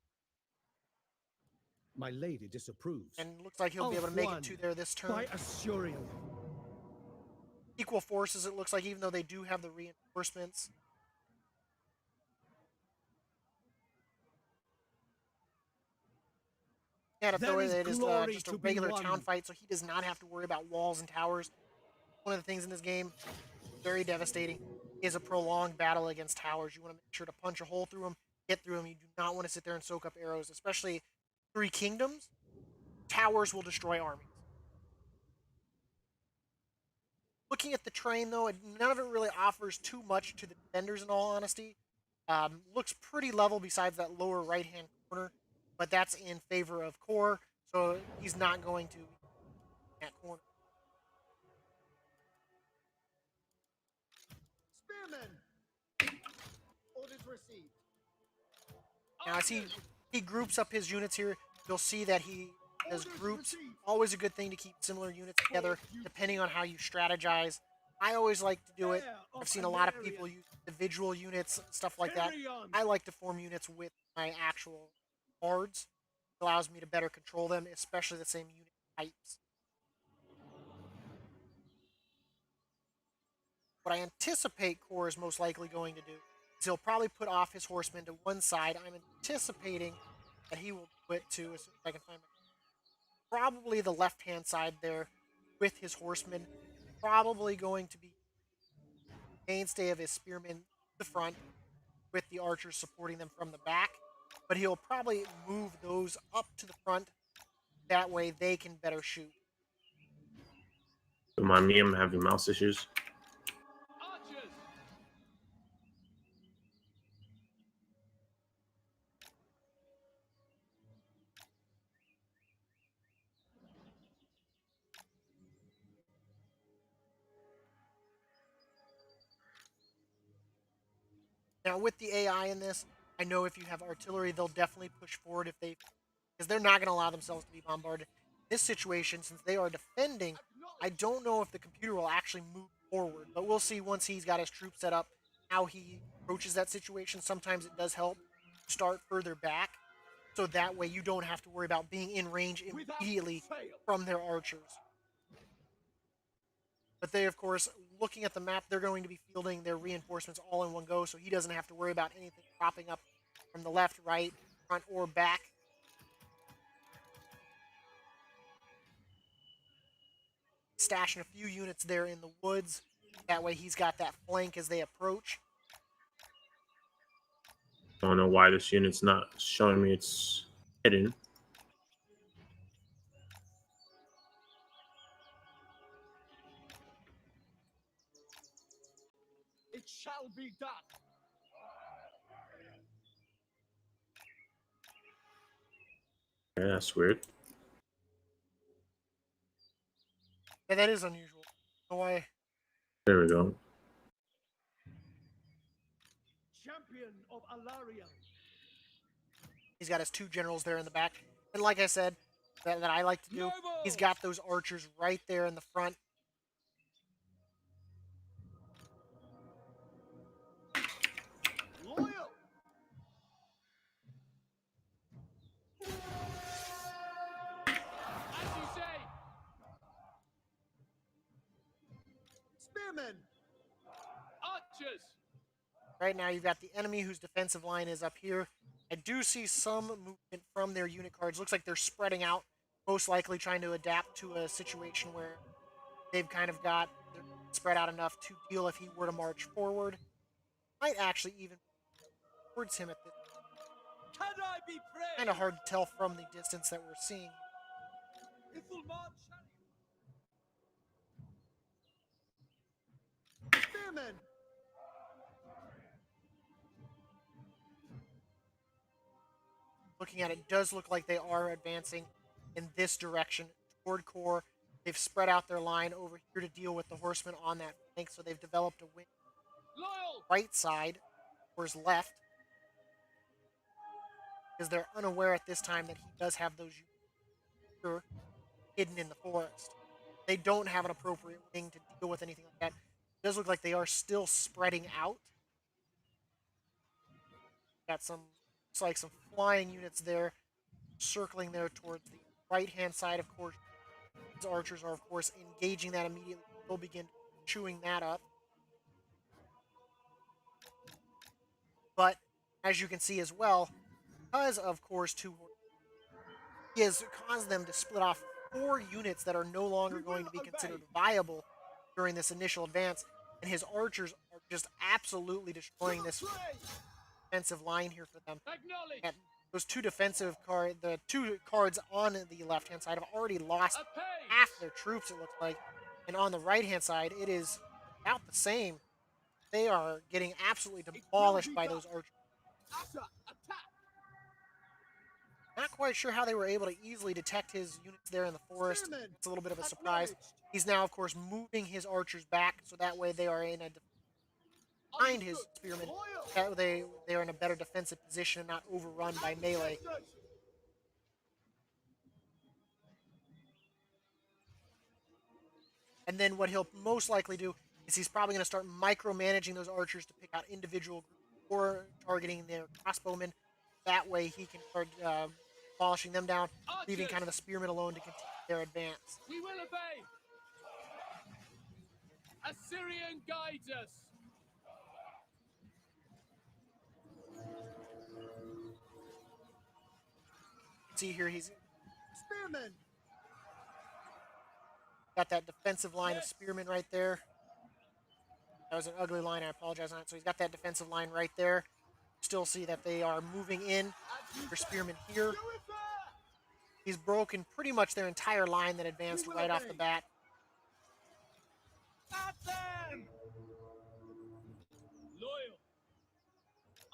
My lady disapproves.
and looks like he'll be able to make it to there this turn.
By Assurion.
Equal forces, it looks like, even though they do have the reinforcements. And
There is
it is
glory
just a
to be
regular
won.
town fight, so he does not have to worry about walls and towers. One of the things in this game, very devastating, is a prolonged battle against towers. You want to make sure to punch a hole through them, get through them. You do not want to sit there and soak up arrows, especially Three Kingdoms. Towers will destroy armies. Looking at the train, though, none of it really offers too much to the defenders, in all honesty. Looks pretty level besides that lower right-hand corner, but that's in favor of Kor, so he's not going to that corner.
Spearmen. Orders received.
Now, as he groups up his units here, you'll see that he does groups. Always a good thing to keep similar units together, depending on how you strategize. I always like to do it. I've seen a lot of people use individual units, stuff like that. I like to form units with my actual cards. It allows me to better control them, especially the same unit types. What I anticipate Kor is most likely going to do is he'll probably put off his horsemen to one side. I'm anticipating that he will do it to, as soon as I can find my, probably the left-hand side there with his horsemen. Probably going to be mainstay of his spearmen to the front with the archers supporting them from the back. But he'll probably move those up to the front. That way they can better shoot.
Remind me, I'm having mouse issues.
Archers!
Now, with the AI in this, I know if you have artillery, they'll definitely push forward if they, because they're not going to allow themselves to be bombarded. In this situation, since they are defending, I don't know if the computer will actually move forward, but we'll see once he's got his troops set up how he approaches that situation. Sometimes it does help start further back, so that way you don't have to worry about being in range immediately from their archers. But they, of course, looking at the map, they're going to be fielding their reinforcements all in one go, so he doesn't have to worry about anything cropping up from the left, right, front, or back. Stashing a few units there in the woods. That way he's got that flank as they approach.
I don't know why this unit's not showing me it's hidden.
It shall be done.
Yeah, that's weird.
Yeah, that is unusual. No way.
There we go.
Champion of Alaria.
He's got his two generals there in the back. And like I said, that I like to do, he's got those archers right there in the front. Right now, you've got the enemy whose defensive line is up here. I do see some movement from their unit cards. Looks like they're spreading out, most likely trying to adapt to a situation where they've kind of got they're spread out enough to deal if he were to march forward. Might actually even towards him at this.
Can I be praised?
Kind of hard to tell from the distance that we're seeing.
It will march.
Spearmen!
Looking at it, does look like they are advancing in this direction toward Kor. They've spread out their line over here to deal with the horsemen on that flank, so they've developed a wing
Loyal.
right side, Kor's left, because they're unaware at this time that he does have those units hidden in the forest. They don't have an appropriate wing to deal with anything like that. It does look like they are still spreading out. Got some, looks like some flying units there, circling there towards the right-hand side, of course. His archers are, of course, engaging that immediately. They'll begin chewing that up. But, as you can see as well, because of Kor's two horses, he has caused them to split off 4 units that are no longer going to be considered viable during this initial advance, and his archers are just absolutely destroying this defensive line here for them.
Acknowledge.
And those two defensive cards, the 2 cards on the left-hand side have already lost
A page.
half their troops, it looks like, and on the right-hand side, it is about the same. They are getting absolutely demolished by those archers.
Asa, attack.
Not quite sure how they were able to easily detect his units there in the forest.
Spearmen!
It's a little bit of a surprise. He's now, of course, moving his archers back so that way they are in a behind his spearmen. That way they are in a better defensive position and not overrun by melee. And then what he'll most likely do is he's probably going to start micromanaging those archers to pick out individual groups or targeting their crossbowmen. That way he can start polishing them down, leaving kind of the spearmen alone to continue their advance.
We will obey. Assyrian guides us.
See here, he's
Spearmen!
got that defensive line of spearmen right there. That was an ugly line, I apologize on it. So he's got that defensive line right there. Still see that they are moving in for spearmen here. He's broken pretty much their entire line that advanced right off the bat.
At them. Loyal.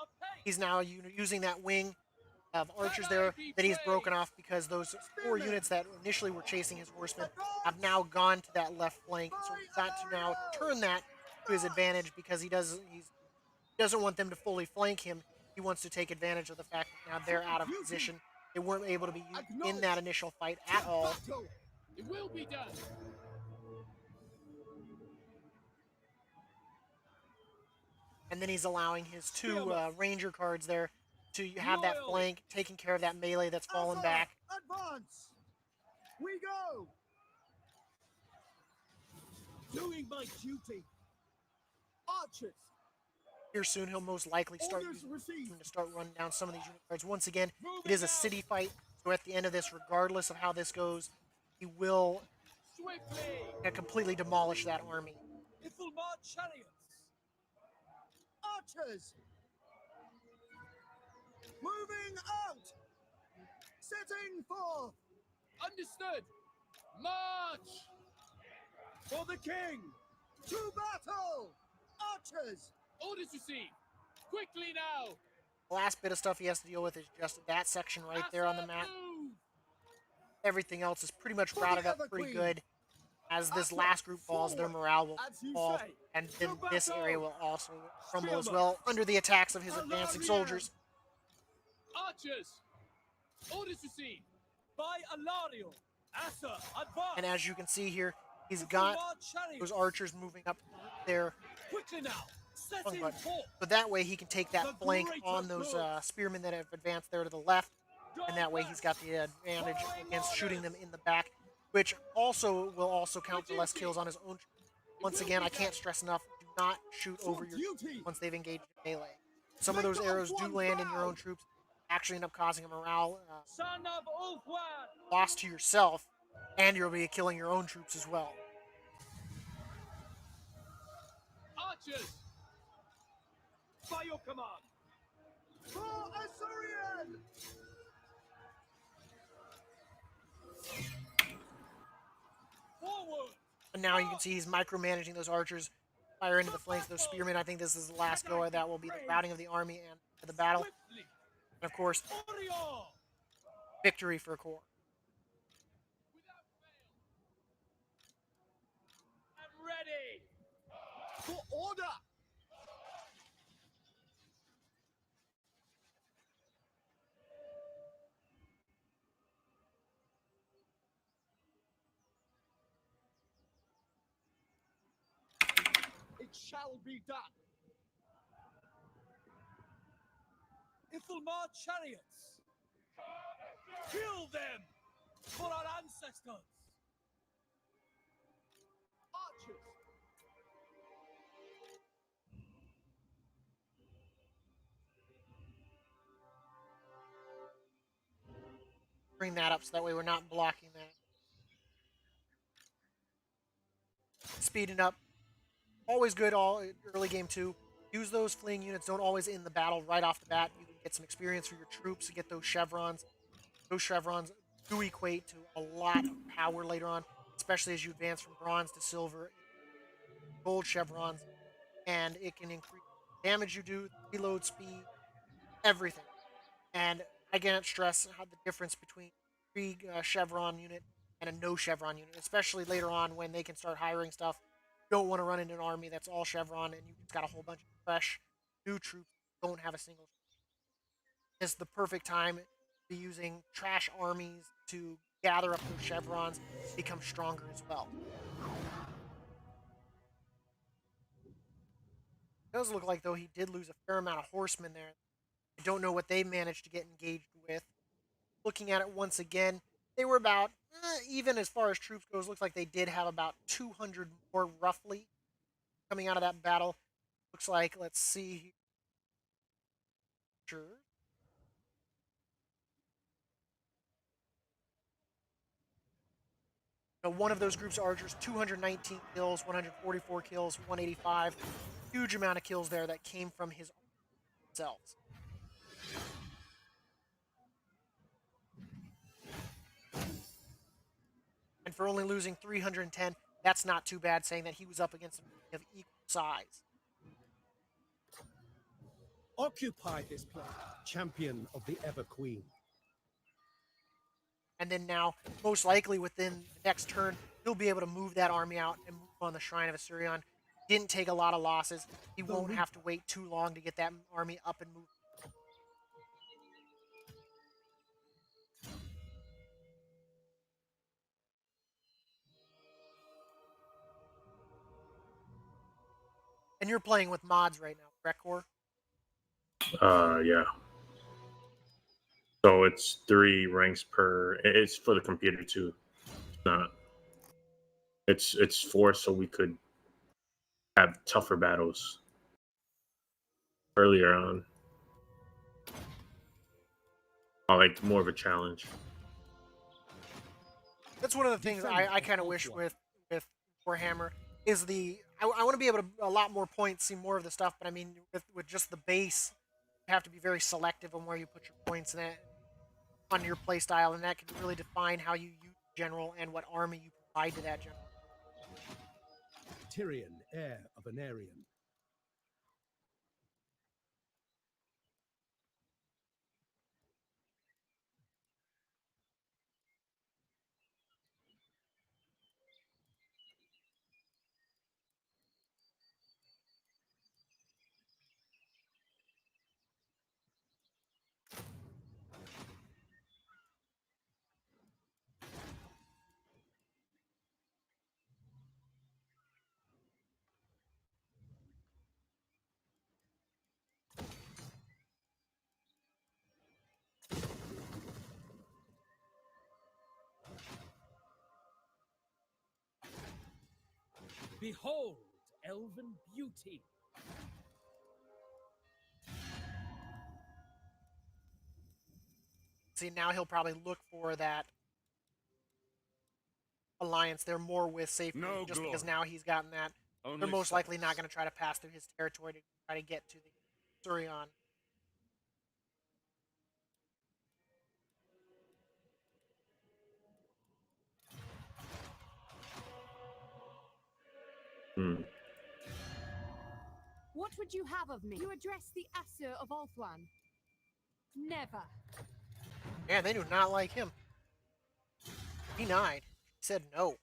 A page.
He's now using that wing of archers there that he's broken off because those 4 units that initially were chasing his horsemen have now gone to that left flank. So he's got to now turn that to his advantage because he doesn't want them to fully flank him. He wants to take advantage of the fact that now they're out of position. They weren't able to be used in that initial fight at all.
It will be done.
And then he's allowing his 2 ranger cards there to have that flank, taking care of that melee that's fallen
Asa,
back.
Advance! We go! Doing my duty. Archers!
Here soon he'll most likely start
Orders
using
received.
them to start running down some of these unit cards. Once again, it is a city fight, so at the end of this, regardless of how this goes, he will
Swiftly.
completely demolish that army.
It will march chariots.
Archers! Moving out! Setting forth!
Understood. March.
For the king! To battle! Archers!
Orders received. Quickly now.
The last bit of stuff he has to deal with is just that section right there on the map.
Move.
Everything else is pretty much routed up pretty good. As this last group falls, their morale will fall, and then this area will also crumble as well under the attacks of his advancing soldiers.
Archers. Orders received. By Alario. Asa, advance.
And as you can see here, he's got those archers moving up there.
Quickly now. Setting
But
forth.
that way he can take that flank on those spearmen that have advanced there to the left, and that way he's got the advantage against shooting them in the back, which also will also count for less kills on his own. Once again, I can't stress enough, do not shoot over your troops once they've engaged in melee. Some of those arrows do land in your own troops, actually end up causing a morale
Son of Ulfwan!
loss to yourself, and you'll be killing your own troops as well.
Archers! By your command!
For Assyrian!
Forward!
And now you can see he's micromanaging those archers, fire into the flanks of those spearmen. I think this is the last go. That will be the routing of the army and the battle.
Swiftly!
And of course,
Orion!
victory for Kor.
Without fail! I'm ready!
For order! It shall be done.
Ithilmar chariots! Kill them! For our ancestors!
Archers!
Bring that up so that way we're not blocking that. Speeding up. Always good all early game too. Use those fleeing units. Don't always end the battle right off the bat. You can get some experience for your troops to get those chevrons. Those chevrons do equate to a lot of power later on, especially as you advance from bronze to silver, gold chevrons, and it can increase damage you do, reload speed, everything. And I can't stress how the difference between a 3 chevron unit and a no chevron unit, especially later on when they can start hiring stuff. You don't want to run into an army that's all chevron and you've just got a whole bunch of fresh new troops that don't have a single. It's the perfect time to be using trash armies to gather up those chevrons, become stronger as well. It does look like, though, he did lose a fair amount of horsemen there. I don't know what they managed to get engaged with. Looking at it once again, they were about, even as far as troops goes, looks like they did have about 200 more roughly coming out of that battle. Looks like, let's see. Sure. One of those groups of archers, 219 kills, 144 kills, 185. Huge amount of kills there that came from his themselves. And for only losing 310, that's not too bad, saying that he was up against a of equal size.
Occupy this place, champion of the Ever Queen.
And then now, most likely within the next turn, he'll be able to move that army out and move on the Shrine of Assyrion. Didn't take a lot of losses. He won't have to wait too long to get that army up and moving. And you're playing with mods right now, correct, Kor?
Yeah. So it's 3 ranks per. It's for the computer too. It's not. It's 4, so we could have tougher battles earlier on. I like more of a challenge.
That's one of the things I kind of wish with Warhammer is I want to be able to a lot more points, see more of the stuff, but I mean with just the base, you have to be very selective on where you put your points in it on your play style, and that can really define how you use general and what army you provide to that general.
Tyrion, heir of Anarion.
Behold
elven beauty.
See, now he'll probably look for that alliance. They're more with safe
No
just because
glory.
now he's gotten that. They're
Only
most likely not
service.
going to try to pass through his territory to try to get to the Surion.
Hmm.
What would you have of me? You address the Asur of Ulthuan. Never.
Man, they do not like him. He denied. He said no.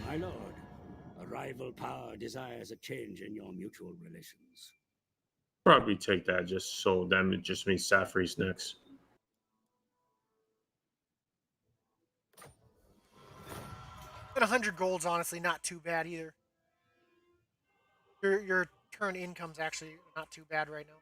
My lord, a rival power desires a change in your mutual relations.
Probably take that just so then it just means Safri's next.
And 100 gold's honestly not too bad either. Your turn income's actually not too bad right now.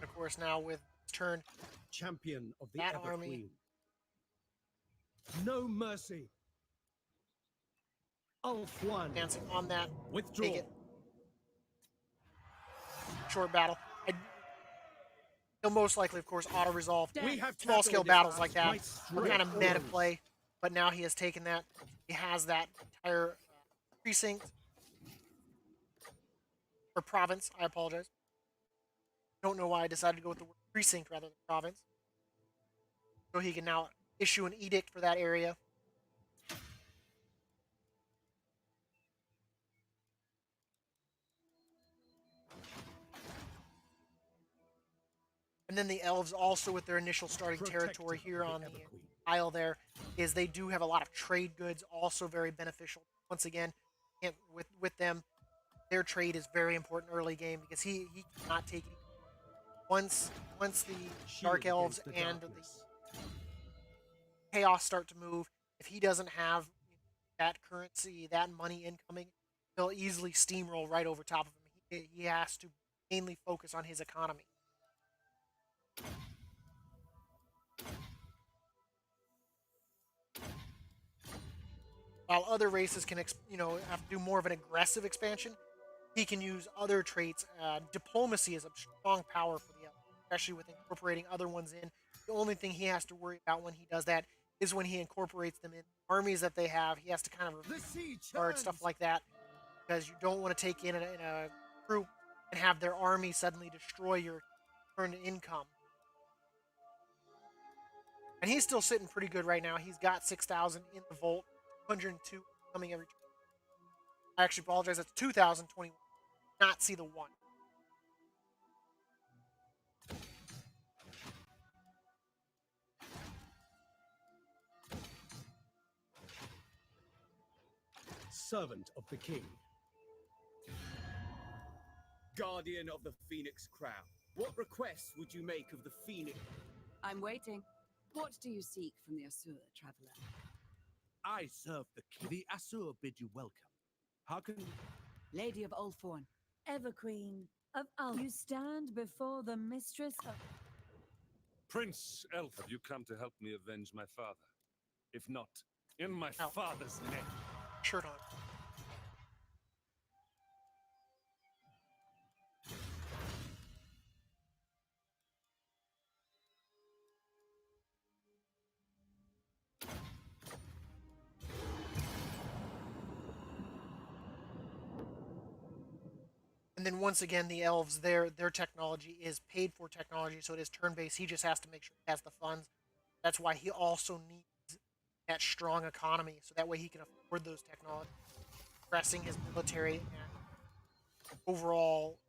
Of course, now with turn,
Champion of the
That
Ever
army.
Queen. No mercy. Ulthuan.
dancing on that
Withdraw.
take it. Short battle. He'll most likely, of course, auto-resolve.
We have
Small-scale
tackled
battles
this
like
task.
that
My
were kind of
strength
meta
grows.
play, but now he has taken that. He has that entire precinct, or province, I apologize. Don't know why I decided to go with the word precinct rather than province. So he can now issue an edict for that area. And then the elves also with their initial starting territory here on the
Everqueen.
isle there is they do have a lot of trade goods, also very beneficial. Once again, with them, their trade is very important early game because he cannot take it. Once the Dark
Shield
Elves
against the
and the
darkness.
Chaos start to move, if he doesn't have that currency, that money incoming, he'll easily steamroll right over top of him. He has to mainly focus on his economy. While other races can, have to do more of an aggressive expansion, he can use other traits. Diplomacy is a strong power for the elf, especially with incorporating other ones in. The only thing he has to worry about when he does that is when he incorporates them in armies that they have. He has to kind of
The siege
guard stuff
turns.
like that because you don't want to take in a group and have their army suddenly destroy your earned income. And he's still sitting pretty good right now. He's got 6,000 in the vault, 202 coming every turn. I actually apologize. That's 2,021. Not see the one.
Servant of the king. Guardian of the Phoenix Crown. What requests would you make of the Phoenix?
I'm waiting. What do you seek from the Asur, traveler?
I serve the king. The Asur bid you welcome. How can
Lady of Ulthuan, Ever Queen of Ul. You stand before the mistress of.
Prince Elf, have you come to help me avenge my father? If not, in my
Ow.
father's name.
Shirt on. And then once again, the elves, their technology is paid for technology, so it is turn-based. He just has to make sure he has the funds. That's why he also needs that strong economy, so that way he can afford those technologies, pressing his military and overall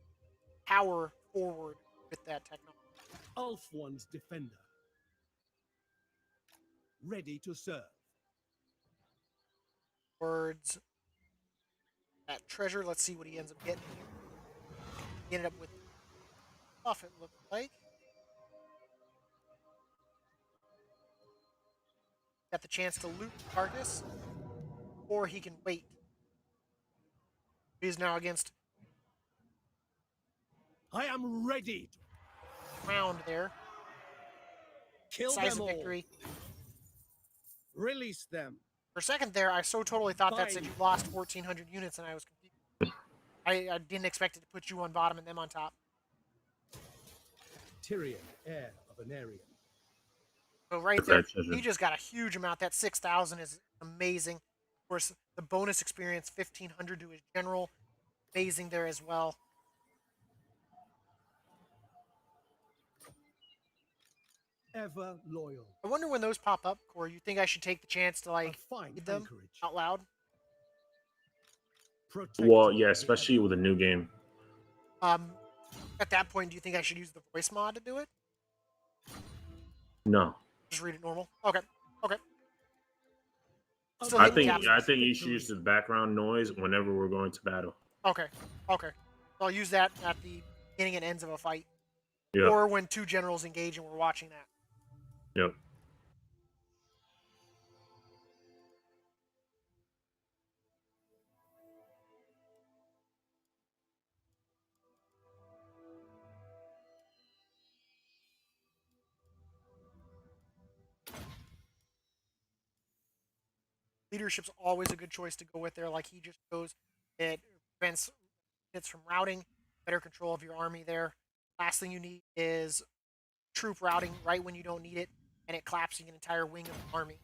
power forward with that technology.
Ulthuan's defender. Ready to serve.
Words. that treasure. Let's see what he ends up getting here. He ended up with stuff, it looks like. Got the chance to loot the carcass, or he can wait. He's now against
I am ready.
round there.
Kill
Decisive
them all.
victory.
Release them.
For a second there, I so totally thought that said you lost 1,400 units, and I was confused. I didn't expect it to put you on bottom and them on top.
Tyrion, heir of an Aryan.
So right there, he just got a huge amount. That 6,000 is amazing. Of course, the bonus experience, 1,500 to his general, amazing there as well.
Ever loyal.
I wonder when those pop up, Corey. You think I should take the chance to like read them out loud?
Well, yeah, especially with a new game.
At that point, do you think I should use the voice mod to do it?
No.
Just read it normal. Okay. Okay.
I think you should use the background noise whenever we're going to battle.
Okay. Okay. I'll use that at the beginning and ends of a fight.
Yep.
Or when two generals engage and we're watching that.
Yep.
Leadership's always a good choice to go with there. Like he just goes, it prevents hits from routing, better control of your army there. Last thing you need is troop routing right when you don't need it, and it collapsing an entire wing of the army.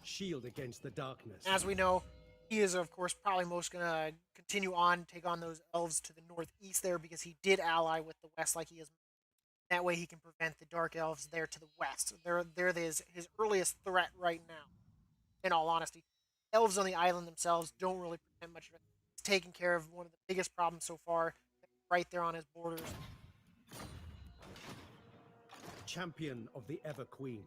Shield against the darkness.
As we know, he is, of course, probably most going to continue on, take on those elves to the northeast there because he did ally with the west like he is. That way he can prevent the dark elves there to the west. They're his earliest threat right now, in all honesty. Elves on the island themselves don't really present much of it. He's taking care of one of the biggest problems so far, right there on his borders.
Champion of the Ever Queen.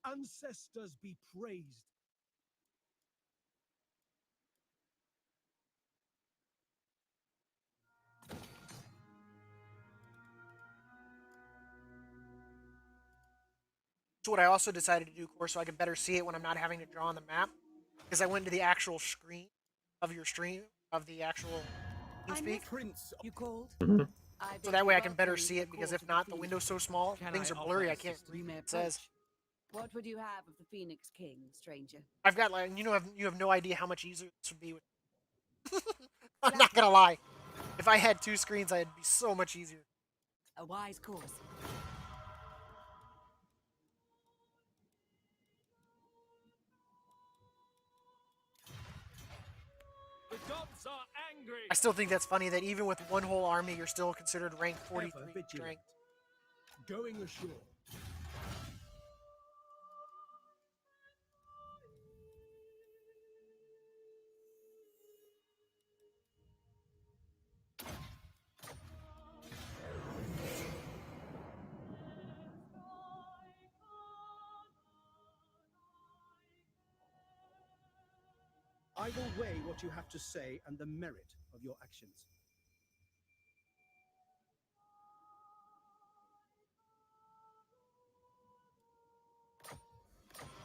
Ancestors be praised.
That's what I also decided to do, of course, so I could better see it when I'm not having to draw on the map. Because I went to the actual screen of your stream, of the actual TeamSpeak.
Prince, you called?
Mm-hmm.
So that way I can better see it, because if not, the window's so small, things are blurry, I can't read what it says.
What would you have of the Phoenix King, stranger?
I've got, like, you have no idea how much easier this would be with. I'm not gonna lie. If I had two screens, I'd be so much easier.
A wise course.
The gods are angry.
I still think that's funny that even with one whole army, you're still considered rank 43 strength.
Going ashore. I will weigh what you have to say and the merit of your actions.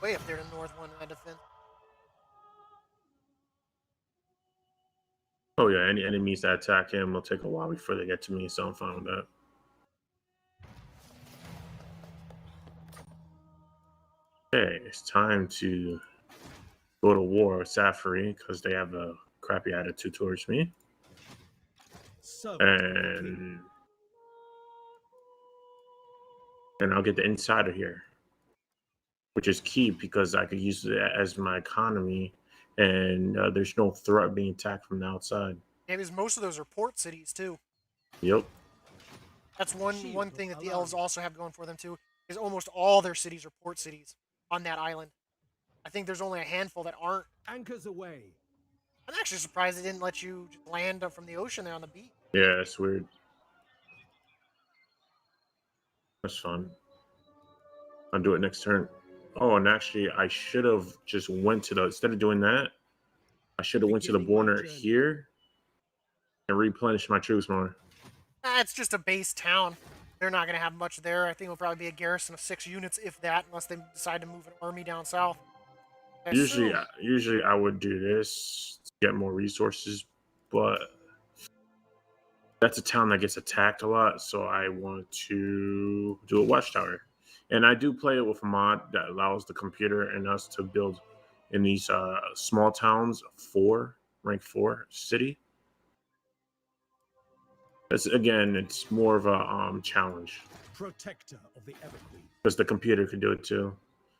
Way up there to north one in that defense.
Oh yeah, any enemies that attack him will take a while before they get to me, so I'm fine with that. Okay, it's time to go to war with Safari because they have a crappy attitude towards me. And I'll get the insider here, which is key because I could use it as my economy, and there's no threat being attacked from the outside.
Yeah, because most of those are port cities too.
Yep.
That's one thing that the elves also have going for them too, is almost all their cities are port cities on that island. I think there's only a handful that aren't.
Anchors away.
I'm actually surprised they didn't let you just land from the ocean there on the beach.
Yeah, it's weird. That's fun. I'll do it next turn. Oh, and actually, I should have just went to the instead of doing that, I should have went to the
Beginning my
border
journey.
here and replenished my troops more.
It's just a base town. They're not going to have much there. I think it'll probably be a garrison of 6 units, if that, unless they decide to move an army down south. I
Usually,
assume.
usually I would do this to get more resources, but that's a town that gets attacked a lot, so I want to do a watchtower. And I do play it with a mod that allows the computer and us to build in these small towns, rank 4 city. It's again, it's more of a challenge
Protector of the Everqueen.
because the computer can do it too,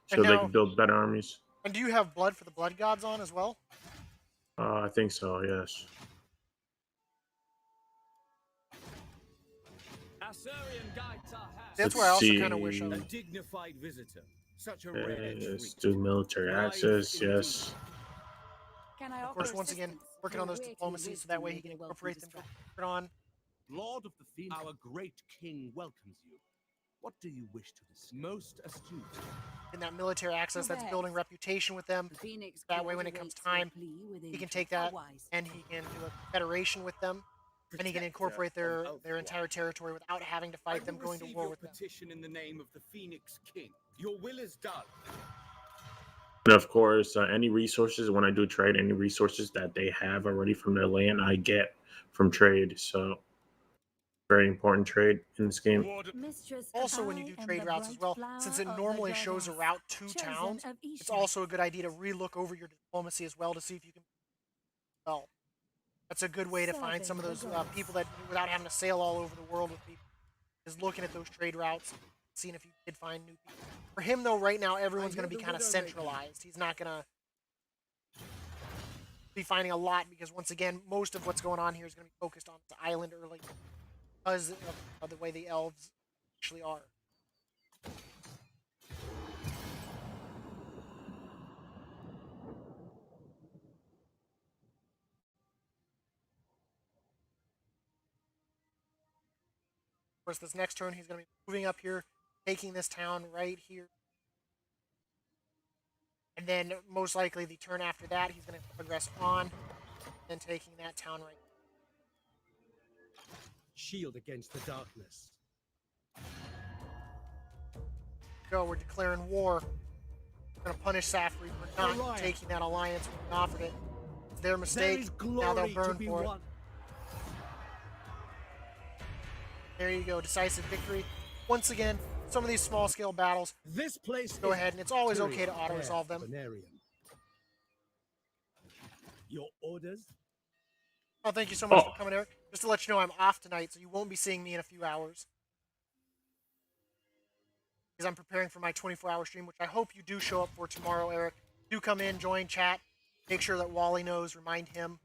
so
And
they
now-
can build better armies.
And do you have blood for the blood gods on as well?
I think so. Yes.
Assyrian guides are half.
That's
Let's
where I also
see.
kind of wish I
A
would.
dignified visitor. Such a rare
Let's
treat.
do military
Life
access.
indeed.
Yes.
Can I
Of course,
offer
once again,
assistance?
working
Your
on those
weighty
diplomacies so that way he
wisdom
can
will be a welcome
incorporate them
distraction.
to on.
Lord of the Phoenix, our great king welcomes you. What do you wish to discuss? Most astute.
In that military access, that's
Correct.
building reputation with them.
The Phoenix
That way,
Court
when it comes
awaits your
time,
plea with
he can
interest.
take that
Otherwise,
and he can do a federation with them, and he can
Protector
incorporate
of
their
Elfwine.
entire territory without having to fight them, going to war with them.
petition in the name of the Phoenix King. Your will is done.
And of course, any resources when I do trade, any resources that they have already from their land, I get from trade. So, very important trade in this game.
Mistress,
Also, when you
I
do
am
trade
the
routes as
bright
well,
flower
since it
of the
normally shows a
goddess,
route to
chosen
towns,
of
it's
Ishtar.
also a good idea to relook over your diplomacy as well to see if you can. Well, that's a good way to find some of those people that, without having to sail all over the world with people, is looking at those trade routes, seeing if you did find new people. For him, though, right now everyone's going to be kind of centralized. He's not going to be finding a lot because, once again, most of what's going on here is going to be focused on the island early because of the way the elves actually are. Of course, this next turn he's going to be moving up here, taking this town right here. And then, most likely, the turn after that, he's going to progress on and taking that town right.
Shield against the darkness.
Go, we're declaring war. We're going to punish Safri for not
Alright.
taking that alliance when we offered it. It's their
There
mistake.
is
Now they'll
glory to
burn
be
for it.
won.
There you go, decisive victory. Once again, some of these small-scale battles,
This place
go
is
ahead, and it's always
Tyrion,
okay to
heir
auto-resolve
of
them.
Venarium. Your orders?
Oh, thank you so much
Oh.
for coming, Eric. Just to let you know, I'm off tonight, so you won't be seeing me in a few hours. Because I'm preparing for my 24-hour stream, which I hope you do show up for tomorrow, Eric. Do come in, join, chat. Make sure that Wally knows, remind him.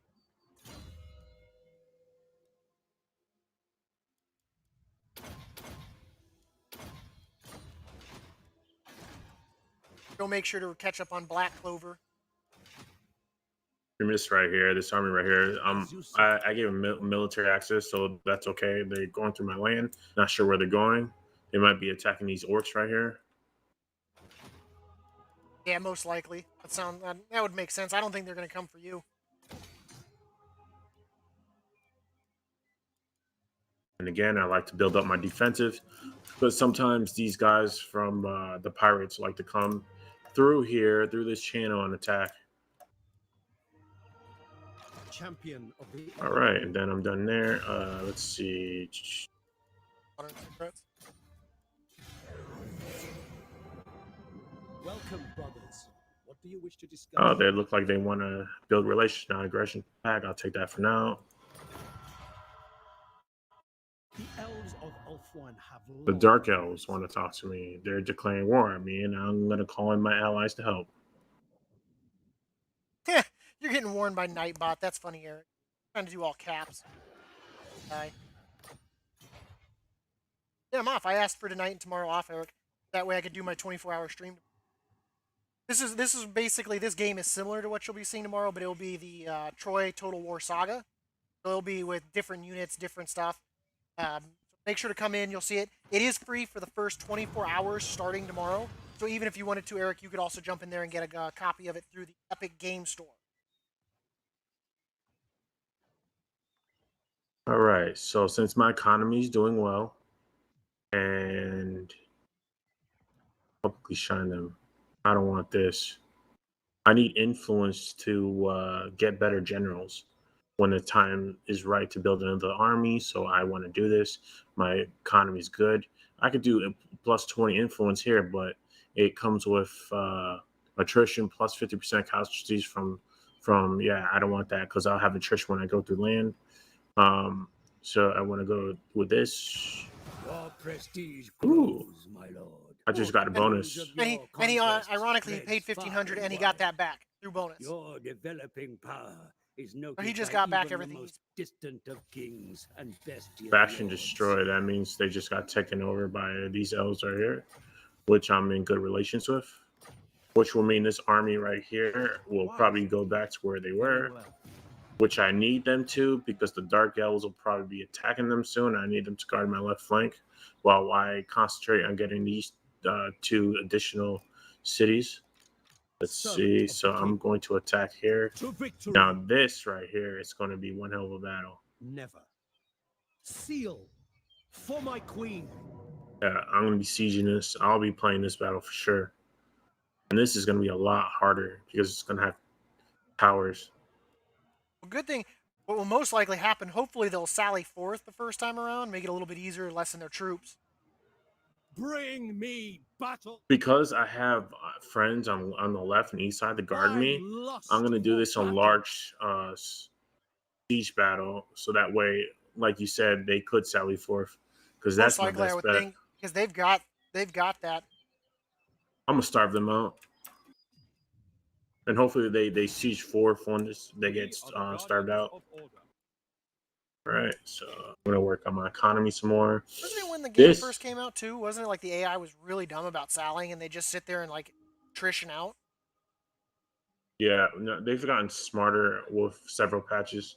Go make sure to catch up on Black Clover.
This right here, this army right here. I gave them military access, so that's okay. They're going through my land. Not sure where they're going. They might be attacking these orcs right here.
Yeah, most likely. That would make sense. I don't think they're going to come for you.
And again, I like to build up my defensive, but sometimes these guys from the pirates like to come through here, through this channel, and attack.
Champion of the
All right, and then I'm done there. Let's see.
Modern secrets.
Welcome, brothers. What do you wish to discuss?
Oh, they look like they want to build relations, not aggression. I'll take that for now.
The elves of Ulthuan have
The
long
Dark Elves want to talk to me. They're declaring war on me, and I'm going to call in my allies to help.
You're getting warned by Nightbot. That's funny, Eric. Trying to do all caps. Guy. Yeah, I'm off. I asked for tonight and tomorrow off, Eric. That way I could do my 24-hour stream. This is basically, this game is similar to what you'll be seeing tomorrow, but it'll be the Troy Total War Saga. So it'll be with different units, different stuff. So make sure to come in. You'll see it. It is free for the first 24 hours starting tomorrow. So even if you wanted to, Eric, you could also jump in there and get a copy of it through the Epic Game Store.
All right. So since my economy is doing well, and publicly shine them, I don't want this. I need influence to get better generals when the time is right to build another army. So I want to do this. My economy is good. I could do a plus 20 influence here, but it comes with attrition plus 50% casualties from yeah. I don't want that because I'll have attrition when I go through land. So I want to go with this.
Your prestige
Ooh.
grows, my lord.
I just got a bonus.
And he ironically, he paid 1,500 and he got that back through bonus.
Your developing power is noted
He just
by
got back
even
everything
the most
he's-
distant of kings and bestial
Faction
lords.
destroy. That means they just got taken over by these elves right here, which I'm in good relations with. Which will mean this army right here will probably go back to where they were, which I need them to because the dark elves will probably be attacking them soon. I need them to guard my left flank while I concentrate on getting these 2 additional cities. Let's see. So I'm going to attack here. Now this right here is going to be one hell of a battle.
Never. Seal for my queen.
Yeah, I'm going to be sieging this. I'll be playing this battle for sure. And this is going to be a lot harder because it's going to have towers.
Well, good thing, what will most likely happen, hopefully they'll sally forth the first time around, make it a little bit easier, lessen their troops.
Bring me battle.
Because I have friends on the left and east side to guard me, I'm going to do this on large siege battle. So that way, like you said, they could sally forth. Because that's
Most likely,
my
I
best
would
bet.
think, because they've got that.
I'm going to starve them out. And hopefully they siege forth when they get starved out. All right, so I'm going to work on my economy some more.
Wasn't it when the game first came out, too? Wasn't it like the AI was really dumb about sallying and they just sit there and, like, attrition out?
Yeah, no, they've gotten smarter with several patches.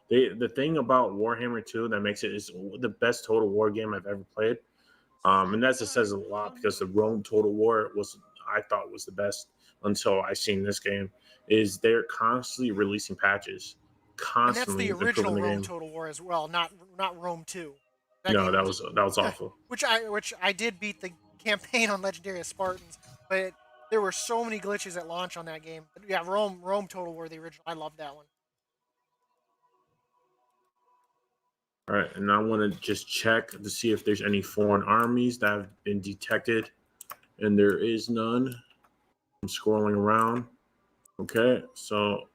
The thing about Warhammer 2 that makes it is the best Total War game I've ever played. And that just says a lot because the Rome Total War I thought was the best until I seen this game. Is they're constantly releasing patches, constantly
And that's the original
improving the
Rome
game.
Total War as well, not Rome 2.
No, that was awful.
Which I did beat the campaign on Legendary Spartans, but there were so many glitches at launch on that game. But yeah, Rome Total War, the original. I love that one.
All right, and I want to just check to see if there's any foreign armies that have been detected, and there is none. I'm scrolling around. Okay, so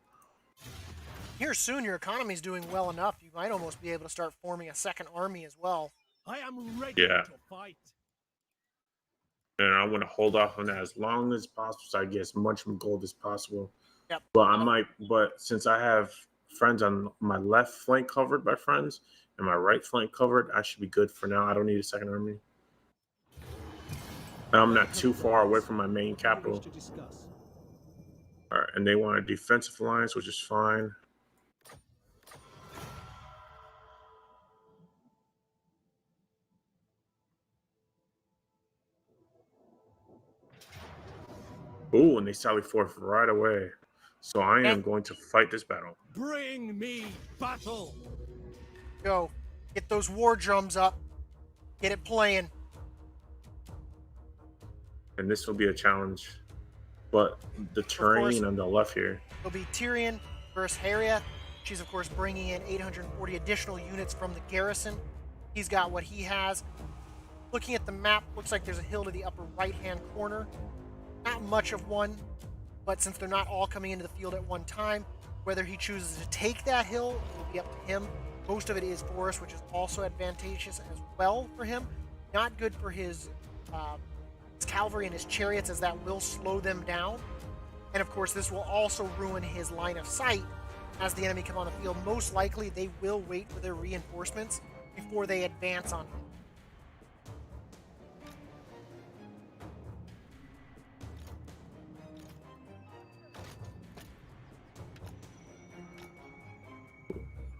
Here soon, your economy's doing well enough. You might almost be able to start forming a second army as well.
I am ready
Yeah.
to fight.
and I want to hold off on that as long as possible, so I get as much gold as possible.
Yep.
But since I have friends on my left flank covered by friends and my right flank covered, I should be good for now. I don't need a second army. And I'm not too far away from my main capital. All right, and they want a defensive alliance, which is fine. Ooh, and they sally forth right away. So I am going to fight this battle.
Bring me battle.
Go. Get those war drums up. Get it playing.
And this will be a challenge. But the terrain on the left here.
It'll be Tyrion versus Harriet. She's, of course, bringing in 840 additional units from the garrison. He's got what he has. Looking at the map, looks like there's a hill to the upper right-hand corner. Not much of one, but since they're not all coming into the field at one time, whether he chooses to take that hill, it'll be up to him. Most of it is forest, which is also advantageous as well for him. Not good for his cavalry and his chariots, as that will slow them down. And of course, this will also ruin his line of sight as the enemy come on the field. Most likely, they will wait for their reinforcements before they advance on him.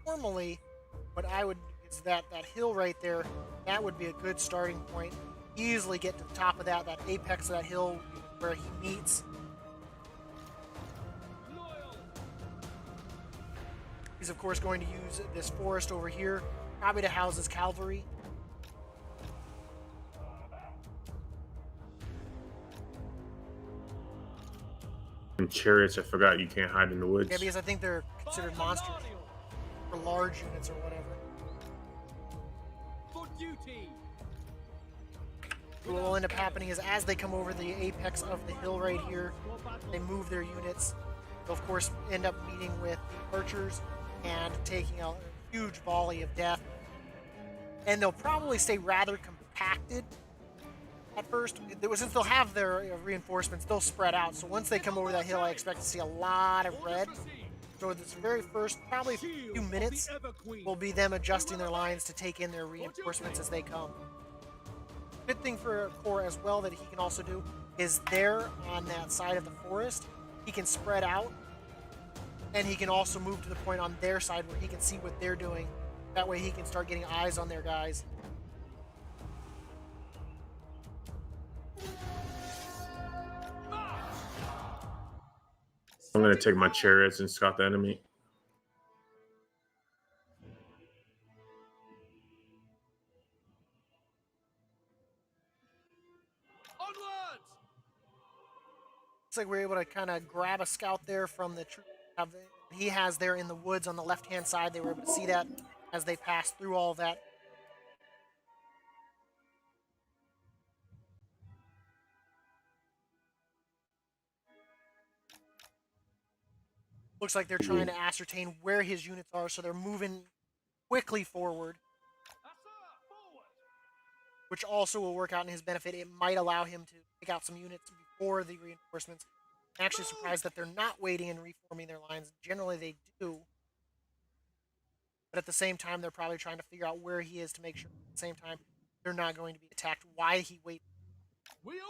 Normally, what I would is that hill right there. That would be a good starting point. Easily get to the top of that apex of that hill where he meets. He's of course going to use this forest over here, probably to house his cavalry.
And chariots, I forgot you can't hide in the woods.
Yeah, because I think they're considered monsters for large units or whatever.
For duty.
What will end up happening is as they come over the apex of the hill right here, they move their units. They'll of course end up meeting with the archers and taking a huge volley of death. And they'll probably stay rather compacted at first. Since they'll have their reinforcements, they'll spread out. So once they come over that hill, I expect to see a lot of red. So this very first, probably few minutes, will be them adjusting their lines to take in their reinforcements as they come. Good thing for Kor as well that he can also do is there on that side of the forest, he can spread out, and he can also move to the point on their side where he can see what they're doing. That way he can start getting eyes on their guys.
I'm going to take my chariots and scout the enemy.
Onwards!
Looks like we're able to kind of grab a scout there from the troop he has there in the woods on the left-hand side. They were able to see that as they passed through all of that. Looks like they're trying to ascertain where his units are, so they're moving quickly forward, which also will work out in his benefit. It might allow him to pick out some units before the reinforcements. I'm actually surprised that they're not waiting and reforming their lines. Generally, they do. But at the same time, they're probably trying to figure out where he is to make sure at the same time they're not going to be attacked. Why he waits.
We away!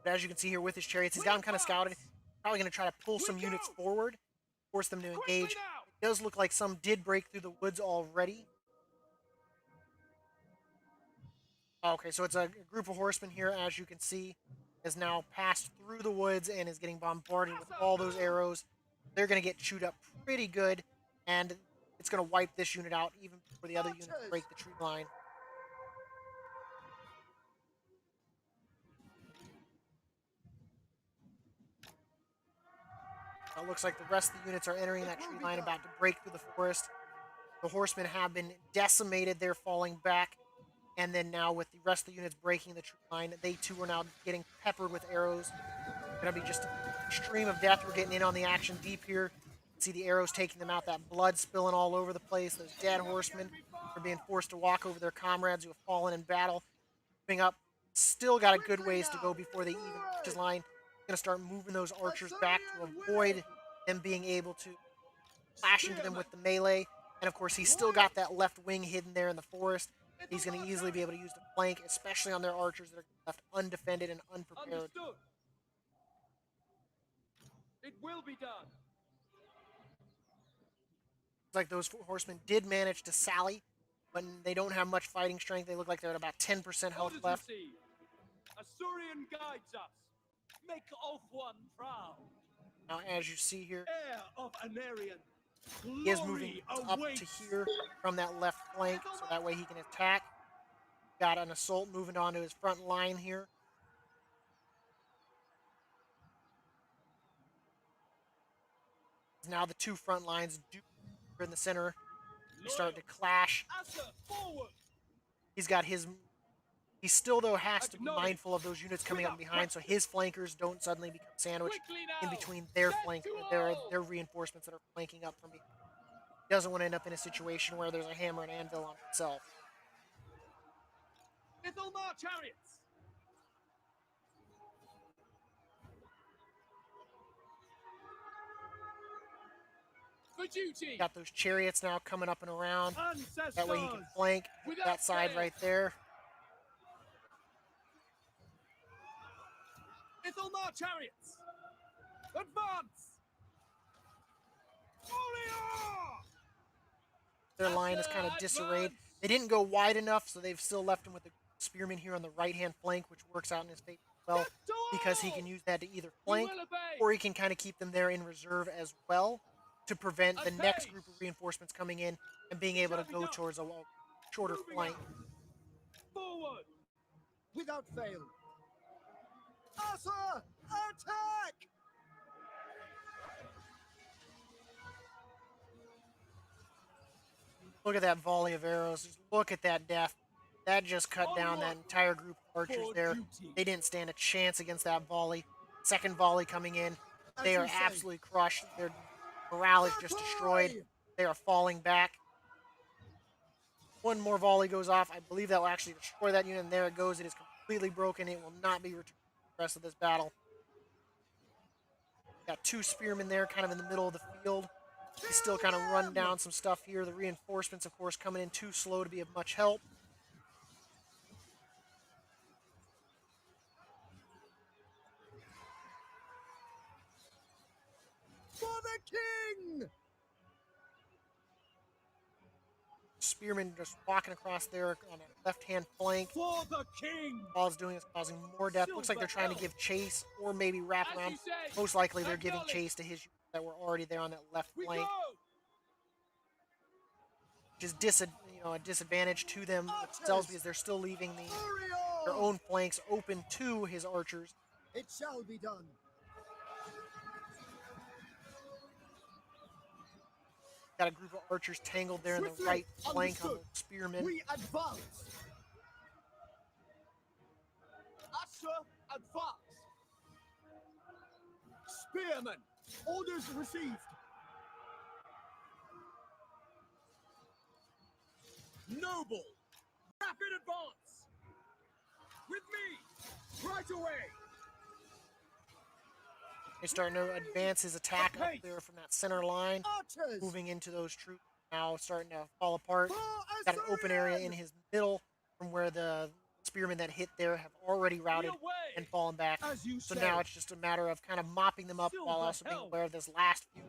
But as you can see here with his chariots, he's got them kind of scouted. Probably going to try to pull some units forward, force them to engage. It does look like some did break through the woods already. Okay, so it's a group of horsemen here, as you can see, has now passed through the woods and is getting bombarded with all those arrows. They're going to get chewed up pretty good, and it's going to wipe this unit out even before the other units break the tree line. It looks like the rest of the units are entering that tree line, about to break through the forest. The horsemen have been decimated. They're falling back. And then now with the rest of the units breaking the tree line, they too are now getting peppered with arrows. Going to be just a stream of death. We're getting in on the action deep here. See the arrows taking them out, that blood spilling all over the place. Those dead horsemen are being forced to walk over their comrades who have fallen in battle. Moving up, still got a good ways to go before they even reach his line. Going to start moving those archers back to avoid them being able to slash into them with the melee. And of course, he's still got that left wing hidden there in the forest. He's going to easily be able to use the flank, especially on their archers that are left undefended and unprepared.
Understood. It will be done.
Looks like those horsemen did manage to sally, but they don't have much fighting strength. They look like they're at about 10% health
Orders
left.
received. Asturian guides us. Make Ulfwan proud.
Now, as you see here,
Heir of Anarian.
he is moving up to here from that left flank, so that way he can attack. Got an assault moving on to his front line here. Now the two front lines do in the center. They start to clash. He's got his... He still, though, has to be mindful of those units coming up behind, so his flankers don't suddenly become sandwiched in between their flank, their reinforcements that are flanking up from behind. He doesn't want to end up in a situation where there's a hammer and anvil on himself.
Ithalmar chariots. For duty.
Got those chariots now coming up and around. That way he can flank that side right there.
Ithalmar chariots. Advance. Warrior!
their line is kind of disarrayed. They didn't go wide enough, so they've still left him with a spearman here on the right-hand flank, which works out in his favor well because he can use that to either flank or he can kind of keep them there in reserve as well to prevent the next group of reinforcements coming in and being able to go towards a shorter flank.
Forward!
Without fail. Asa! Attack!
Look at that volley of arrows. Just look at that death. That just cut down that entire group of archers there. They didn't stand a chance against that volley. Second volley coming in. They are absolutely crushed. Their morale is just destroyed. They are falling back. One more volley goes off. I believe that will actually destroy that unit, and there it goes. It is completely broken. It will not be returned for the rest of this battle. Got two spearmen there kind of in the middle of the field. He's still kind of run down some stuff here. The reinforcements, of course, coming in too slow to be of much help.
For the king!
Spearman just walking across there on a left-hand flank.
For the king!
All it's doing is causing more death. Looks like they're trying to give chase or maybe wrap around. Most likely they're giving chase to his units that were already there on that left flank. Which is a disadvantage to them themselves because they're still leaving their own flanks open to his archers.
It shall be done.
Got a group of archers tangled there in the right flank on the spearmen.
We advance. Usher, advance. Spearmen, orders received. Noble, rapid advance. With me, right away.
He's starting to advance his attack up there from that center line,
Archers.
moving into those troops now starting to fall apart. Got an open area in his middle from where the spearmen that hit there have already routed and fallen back. So now it's just a matter of kind of mopping them up while also being aware of this last few,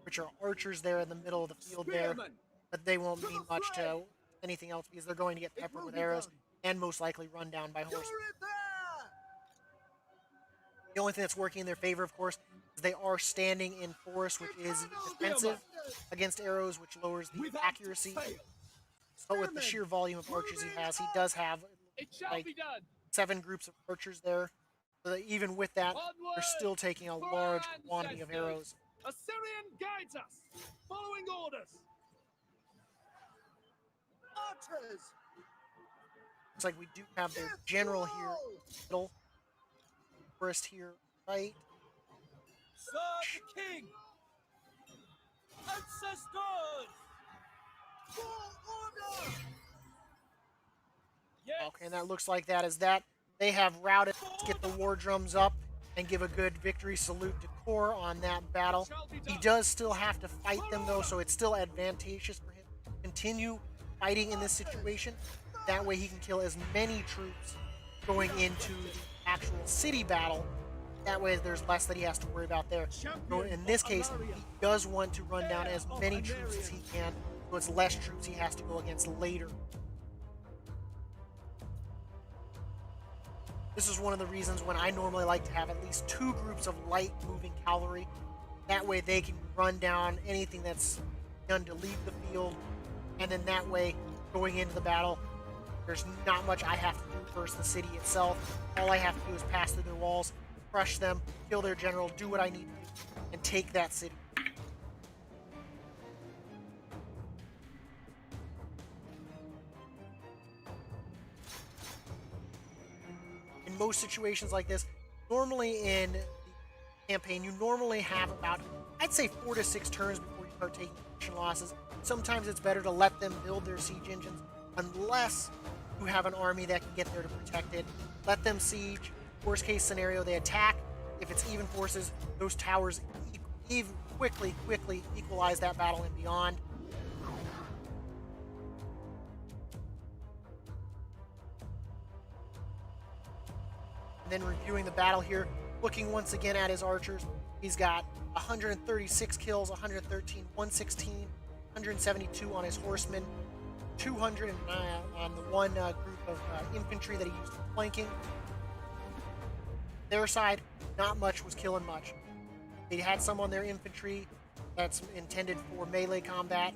which are archers there in the middle of the field there. But they won't mean much to anything else because they're going to get peppered with arrows and most likely run down by horse. The only thing that's working in their favor, of course, is they are standing in forest, which is defensive against arrows, which lowers the accuracy. But with the sheer volume of archers he has, he does have like 7 groups of archers there. So that even with that, they're still taking a large quantity of arrows.
Assyrian guides us, following orders.
Archers.
Looks like we do have their general here in the middle. Forest here, right?
Serve the king! Ancestors!
For order!
Yes.
Okay, and that looks like that is that. They have routed. Let's get the war drums up and give a good victory salute to Kor on that battle. He does still have to fight them though, so it's still advantageous for him to continue fighting in this situation. That way he can kill as many troops going into the actual city battle. That way there's less that he has to worry about there. So in this case, he does want to run down as many troops as he can, so it's less troops he has to go against later. This is one of the reasons when I normally like to have at least 2 groups of light moving cavalry. That way they can run down anything that's done to leave the field, and then that way, going into the battle, there's not much I have to do versus the city itself. All I have to do is pass through their walls, crush them, kill their general, do what I need to do, and take that city. In most situations like this, normally in the campaign, you normally have about, I'd say 4 to 6 turns before you start taking action losses. Sometimes it's better to let them build their siege engines, unless you have an army that can get there to protect it. Let them siege. Worst case scenario, they attack. If it's even forces, those towers quickly equalize that battle and beyond. And then reviewing the battle here, looking once again at his archers. He's got 136 kills, 113, 116, 172 on his horsemen, 200 on the one group of infantry that he used for flanking. Their side, not much was killing much. They had some on their infantry that's intended for melee combat.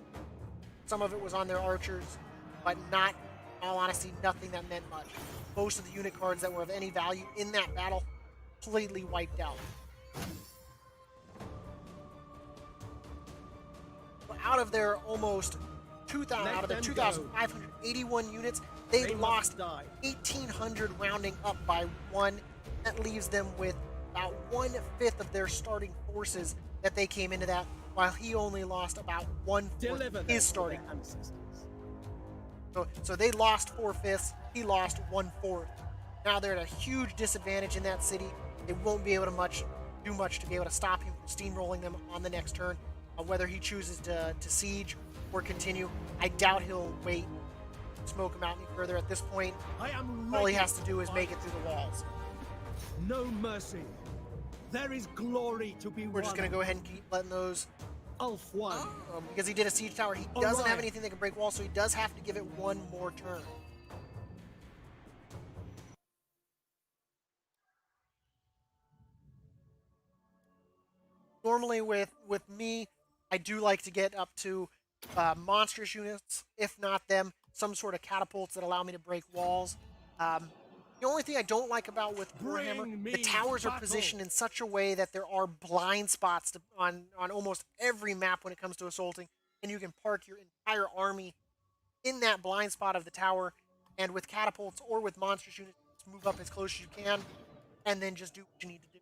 Some of it was on their archers, but not, in all honesty, nothing that meant much. Most of the unit cards that were of any value in that battle completely wiped out. Out of their almost 2,000, out of their 2,581 units, they lost 1,800 rounding up by one. That leaves them with about 1/5 of their starting forces that they came into that, while he only lost about 1/4 of his starting forces. So they lost 4/5, he lost 1/4. Now they're at a huge disadvantage in that city. They won't be able to do much to be able to stop him from steamrolling them on the next turn. Whether he chooses to siege or continue, I doubt he'll wait, smoke him out any further at this point. All he has to do is make it through the walls.
No mercy. There is glory to be won.
We're just going to go ahead and keep letting those.
Ulf won.
Because he did a siege tower, he doesn't have anything that can break walls, so he does have to give it one more turn. Normally with me, I do like to get up to monstrous units, if not them, some sort of catapults that allow me to break walls. The only thing I don't like about with Warhammer, the towers are positioned in such a way that there are blind spots on almost every map when it comes to assaulting, and you can park your entire army in that blind spot of the tower, and with catapults or with monstrous units, just move up as close as you can, and then just do what you need to do.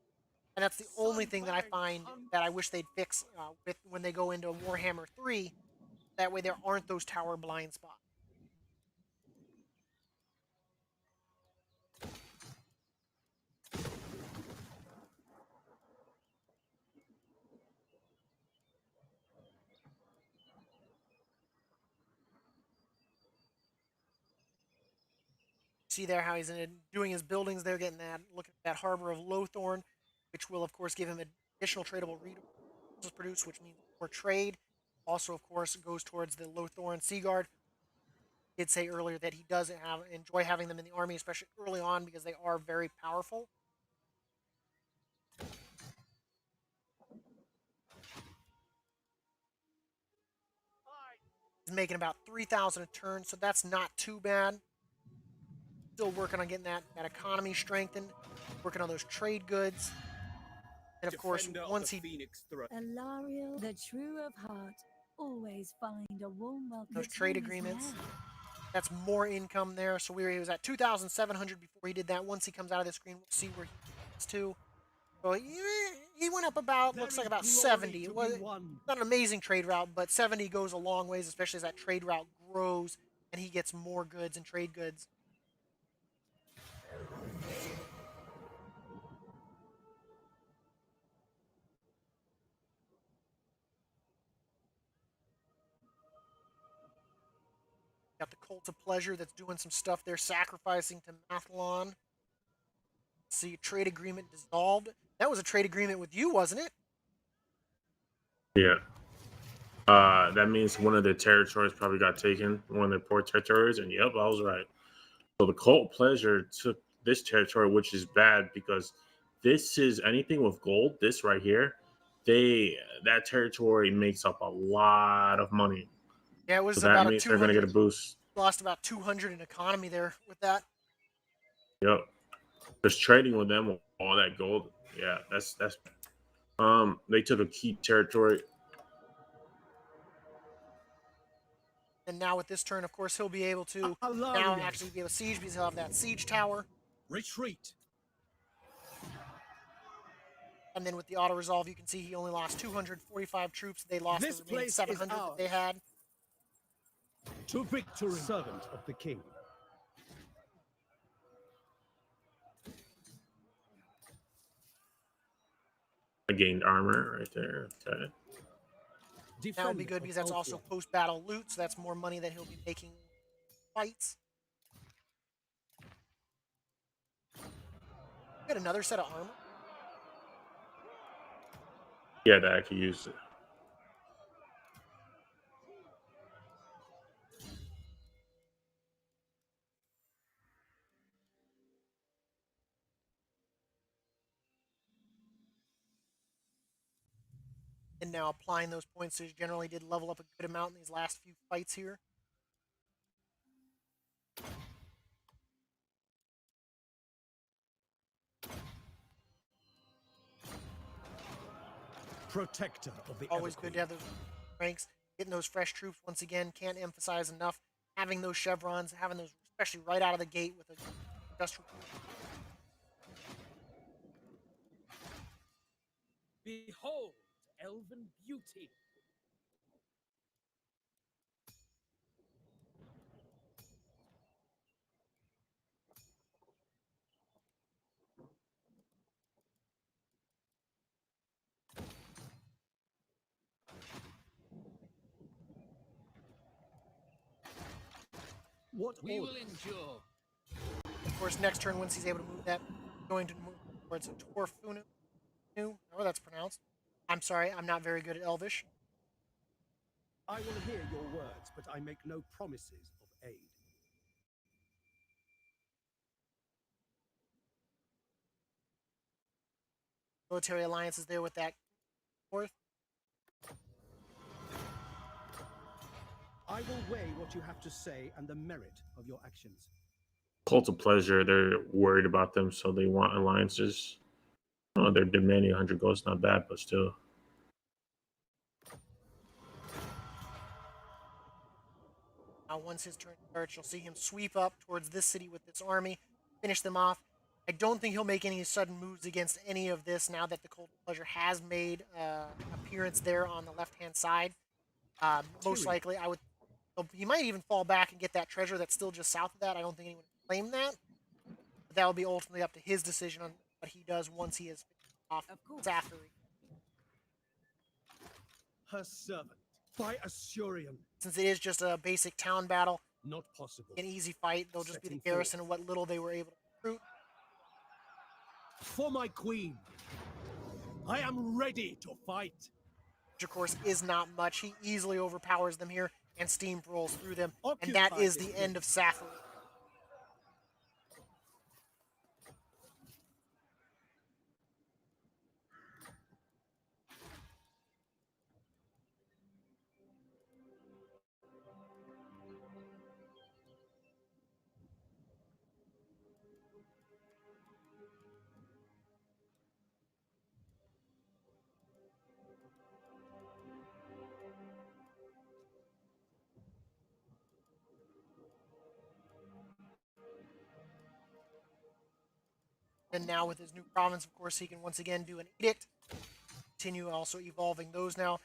And that's the only thing that I find that I wish they'd fix with when they go into Warhammer 3. That way there aren't those tower blind spots. See there how he's doing his buildings there, getting that, looking at that harbor of Lothorn, which will, of course, give him additional tradable resources produced, which means more trade. Also, of course, goes towards the Lothorn Sea Guard. I did say earlier that he does enjoy having them in the army, especially early on, because they are very powerful. He's making about 3,000 a turn, so that's not too bad. Still working on getting that economy strengthened, working on those trade goods. And of course, once he
Alariel, the true of heart, always find a warm welcome.
Those trade agreements, that's more income there. So he was at 2,700 before he did that. Once he comes out of the screen, we'll see where he gets to. So he went up about, looks like about 70. It was not an amazing trade route, but 70 goes a long ways, especially as that trade route grows and he gets more goods and trade goods. Got the Cult of Pleasure that's doing some stuff there, sacrificing to Mathlon. See, trade agreement dissolved. That was a trade agreement with you, wasn't it?
Yeah. That means one of their territories probably got taken, one of their port territories, and yep, I was right. So the Cult Pleasure took this territory, which is bad because this is anything with gold, this right here, that territory makes up a lot of money.
Yeah, it was
so
about
that means they're going to get a boost.
Lost about 200 in economy there with that.
Yep. Just trading with them with all that gold. Yeah, that's they took a key territory.
And now with this turn, of course, he'll be able to now actually be able to siege because he'll have that siege tower.
Retreat.
And then with the auto resolve, you can see he only lost 245 troops. They lost the remaining 700 that they had.
To victory, servant of the king.
I gained armor right there. Okay.
That would be good because that's also post-battle loot, so that's more money that he'll be making fights. Get another set of armor.
Yeah, that I could use it.
And now applying those points, which generally did level up a good amount in these last few fights here.
Protector of the
Always good to have those ranks. Getting those fresh troops once again, can't emphasize enough. Having those chevrons, having those especially right out of the gate with a industrial.
Behold, elven beauty.
What
We will
orders?
endure.
Of course, next turn, once he's able to move that, going to move towards Torfunu, however that's pronounced. I'm sorry, I'm not very good at Elvish.
I will hear your words, but I make no promises of aid.
Military alliance is there with that fourth.
I will weigh what you have to say and the merit of your actions.
Cult of Pleasure, they're worried about them, so they want alliances. Oh, they're demanding 100 gold. It's not bad, but still.
Now, once his turn starts, you'll see him sweep up towards this city with this army, finish them off. I don't think he'll make any sudden moves against any of this now that the Cult of Pleasure has made appearance there on the left-hand side. Most likely, he might even fall back and get that treasure that's still just south of that. I don't think anyone would claim that. But that will be ultimately up to his decision on what he does once he is off Zafiri.
Her servant, by Asurian.
Since it is just a basic town battle,
Not possible.
an easy fight, they'll just be the
Setting
garrison and what little they were able to recruit.
For my queen, I am ready to fight.
Which, of course, is not much. He easily overpowers them here and steamrolls through them.
Occupy
And that is
this
the end of Zafiri. And now with his new province, of course, he can once again do an edict. Continue also evolving those now.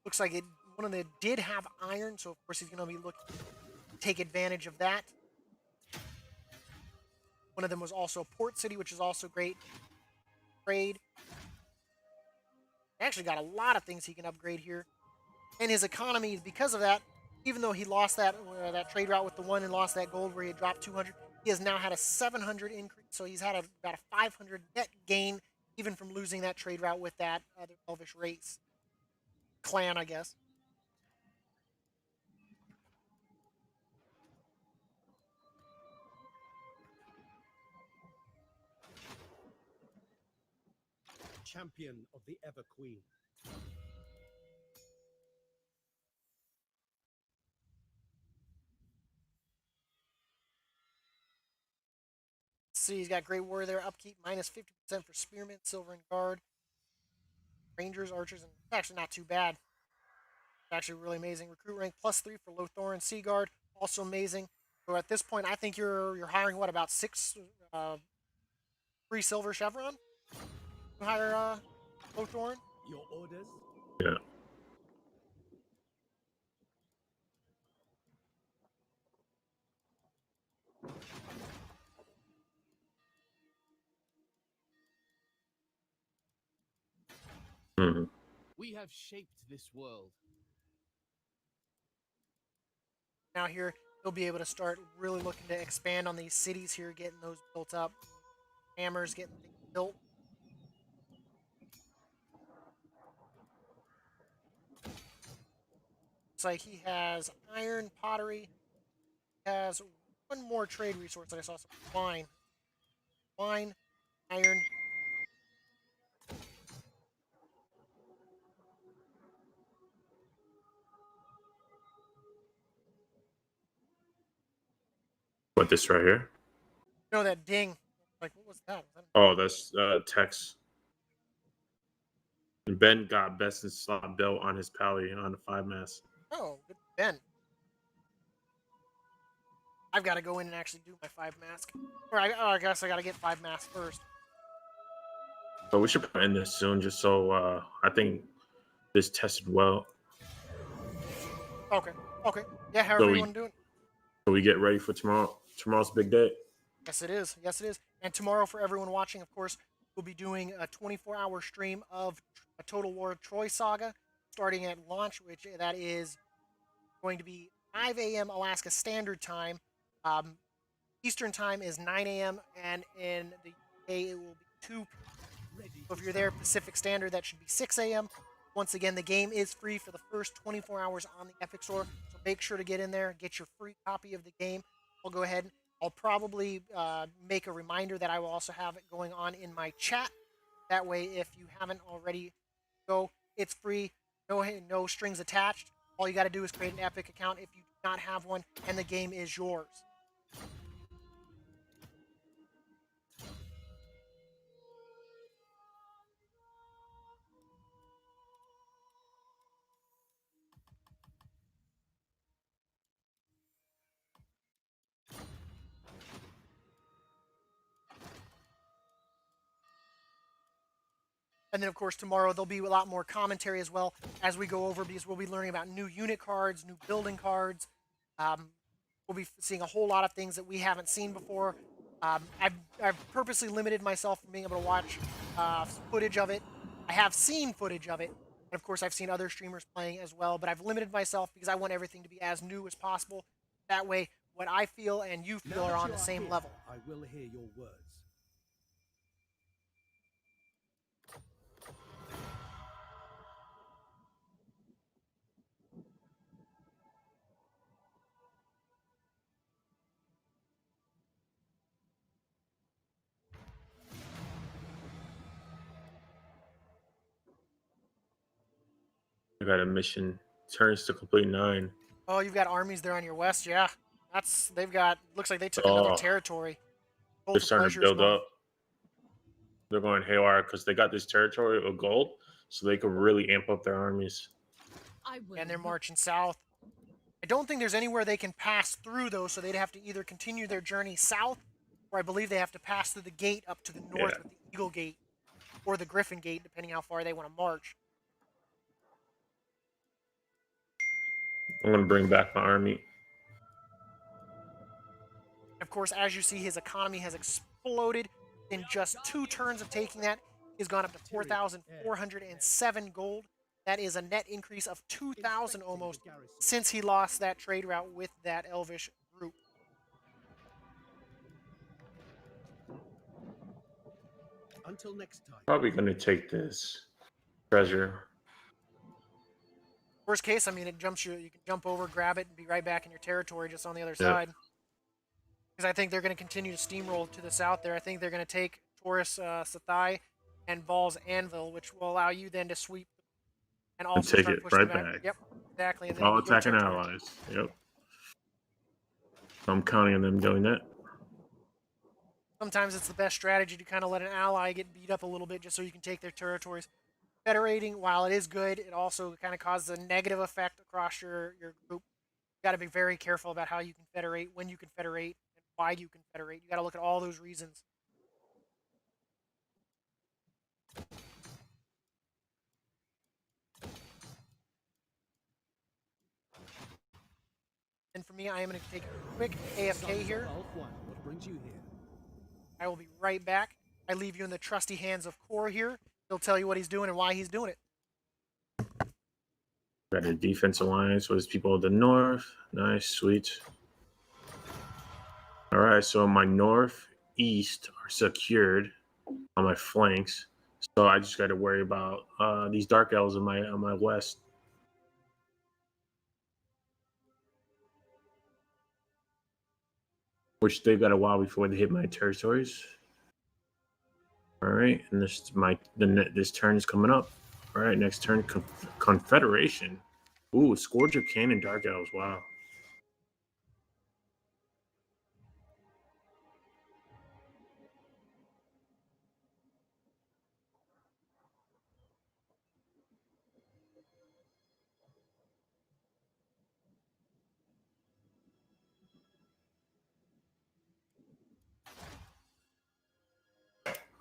Looks like one of them did have iron, so of course he's going to be looking to take advantage of that. One of them was also Port City, which is also great. Trade. Actually got a lot of things he can upgrade here. And his economy, because of that, even though he lost that trade route with the one and lost that gold where he had dropped 200, he has now had a 700 increase. So he's had about a 500 net gain, even from losing that trade route with that other Elvish race. Clan, I guess.
Champion of the Ever Queen.
See, he's got Great Warrior there, upkeep minus 50% for Spearmen, Silver and Guard, Rangers, Archers, and it's actually not too bad. It's actually really amazing. Recruit rank +3 for Lothar and Sea Guard, also amazing. So at this point, I think you're hiring what, about 6 free silver chevron to hire Lothar?
Your orders?
Yeah. Mm-hmm.
We have shaped this world.
Now here, he'll be able to start really looking to expand on these cities here, getting those built up. Hammers, getting things built. Looks like he has iron, pottery. He has one more trade resource that I saw. Wine. Wine, iron.
What, this right here?
No, that ding. Like, what was that?
Oh, that's text. And Ben got best in slot belt on his pally on the 5 mass.
Oh, good for Ben. I've got to go in and actually do my 5 mask. Or I guess I got to get 5 masks first.
So we should end this soon, just so I think this tested well.
Okay. Okay. Yeah, however you want to do it.
So we get ready for tomorrow. Tomorrow's big day.
Yes, it is. Yes, it is. And tomorrow, for everyone watching, of course, we'll be doing a 24-hour stream of a Total War Troy Saga, starting at launch, which that is going to be 5 a.m. Alaska Standard Time. Eastern Time is 9 a.m. and in the UK it will be 2 p.m. So if you're there Pacific Standard, that should be 6 a.m. Once again, the game is free for the first 24 hours on the Epic Store, so make sure to get in there, get your free copy of the game. I'll go ahead. I'll probably make a reminder that I will also have it going on in my chat. That way, if you haven't already, go. It's free, no strings attached. All you got to do is create an Epic account if you do not have one, and the game is yours. And then, of course, tomorrow there'll be a lot more commentary as well as we go over, because we'll be learning about new unit cards, new building cards. We'll be seeing a whole lot of things that we haven't seen before. I've purposely limited myself from being able to watch footage of it. I have seen footage of it, and of course I've seen other streamers playing as well, but I've limited myself because I want everything to be as new as possible. That way, what I feel and you feel are on the same level.
I will hear your words.
I got a mission. Turns to complete 9.
Oh, you've got armies there on your west, yeah. They've got, looks like they took another territory.
They're starting to build up. They're going haywire because they got this territory of gold, so they could really amp up their armies.
And they're marching south. I don't think there's anywhere they can pass through, though, so they'd have to either continue their journey south, or I believe they have to pass through the gate up to the north with the Eagle Gate, or the Griffin Gate, depending how far they want to march.
I'm going to bring back my army.
Of course, as you see, his economy has exploded. In just 2 turns of taking that, he's gone up to 4,407 gold. That is a net increase of 2,000 almost since he lost that trade route with that Elvish group.
Until next time.
Probably going to take this treasure.
Worst case, I mean, it jumps you. You can jump over, grab it, and be right back in your territory just on the other side. Because I think they're going to continue to steamroll to the south there. I think they're going to take Taurus Sathai and Val's Anvil, which will allow you then to sweep and also
take
start
it
pushing
right
back.
back.
Yep, exactly. And then
All attacking allies. Yep. So I'm counting on them doing that.
Sometimes it's the best strategy to kind of let an ally get beat up a little bit just so you can take their territories. Federating, while it is good, it also kind of causes a negative effect across your group. You got to be very careful about how you can federate, when you can federate, and why you can federate. You got to look at all those reasons. And for me, I am going to take a quick AFK here.
What brings you here?
I will be right back. I leave you in the trusty hands of Kor here. He'll tell you what he's doing and why he's doing it.
Got a defense alliance with his people of the north. Nice, sweet. All right, so my north, east are secured on my flanks. So I just got to worry about these dark elves on my west. Which they've got a while before they hit my territories. All right, and this turn is coming up. All right, next turn, Confederation. Ooh, Scourge of Cain and Dark Elves. Wow.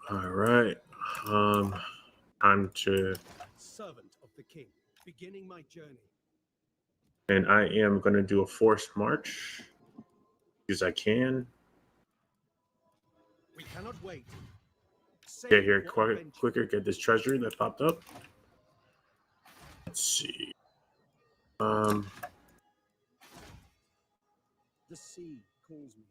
All right. Time to,
Servant of the king, beginning my journey.
and I am going to do a forced march because I can.
We cannot wait.
Get here
for
quicker,
adventure.
quicker. Get this treasure that popped up. Let's see.
The sea calls me.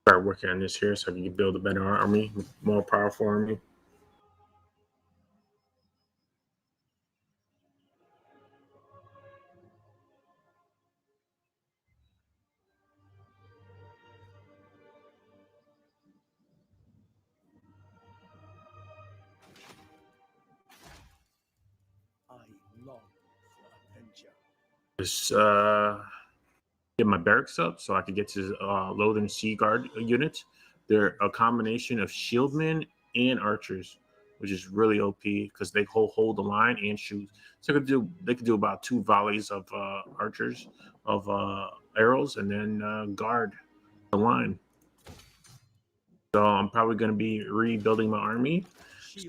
Start working on this here so I can build a better army, more powerful army.
I long for adventure.
Just get my barracks up so I can get to Lothern Sea Guard units. They're a combination of shieldmen and archers, which is really OP because they hold the line and shoot. So they could do about 2 volleys of archers of arrows and then guard the line. So I'm probably going to be rebuilding my army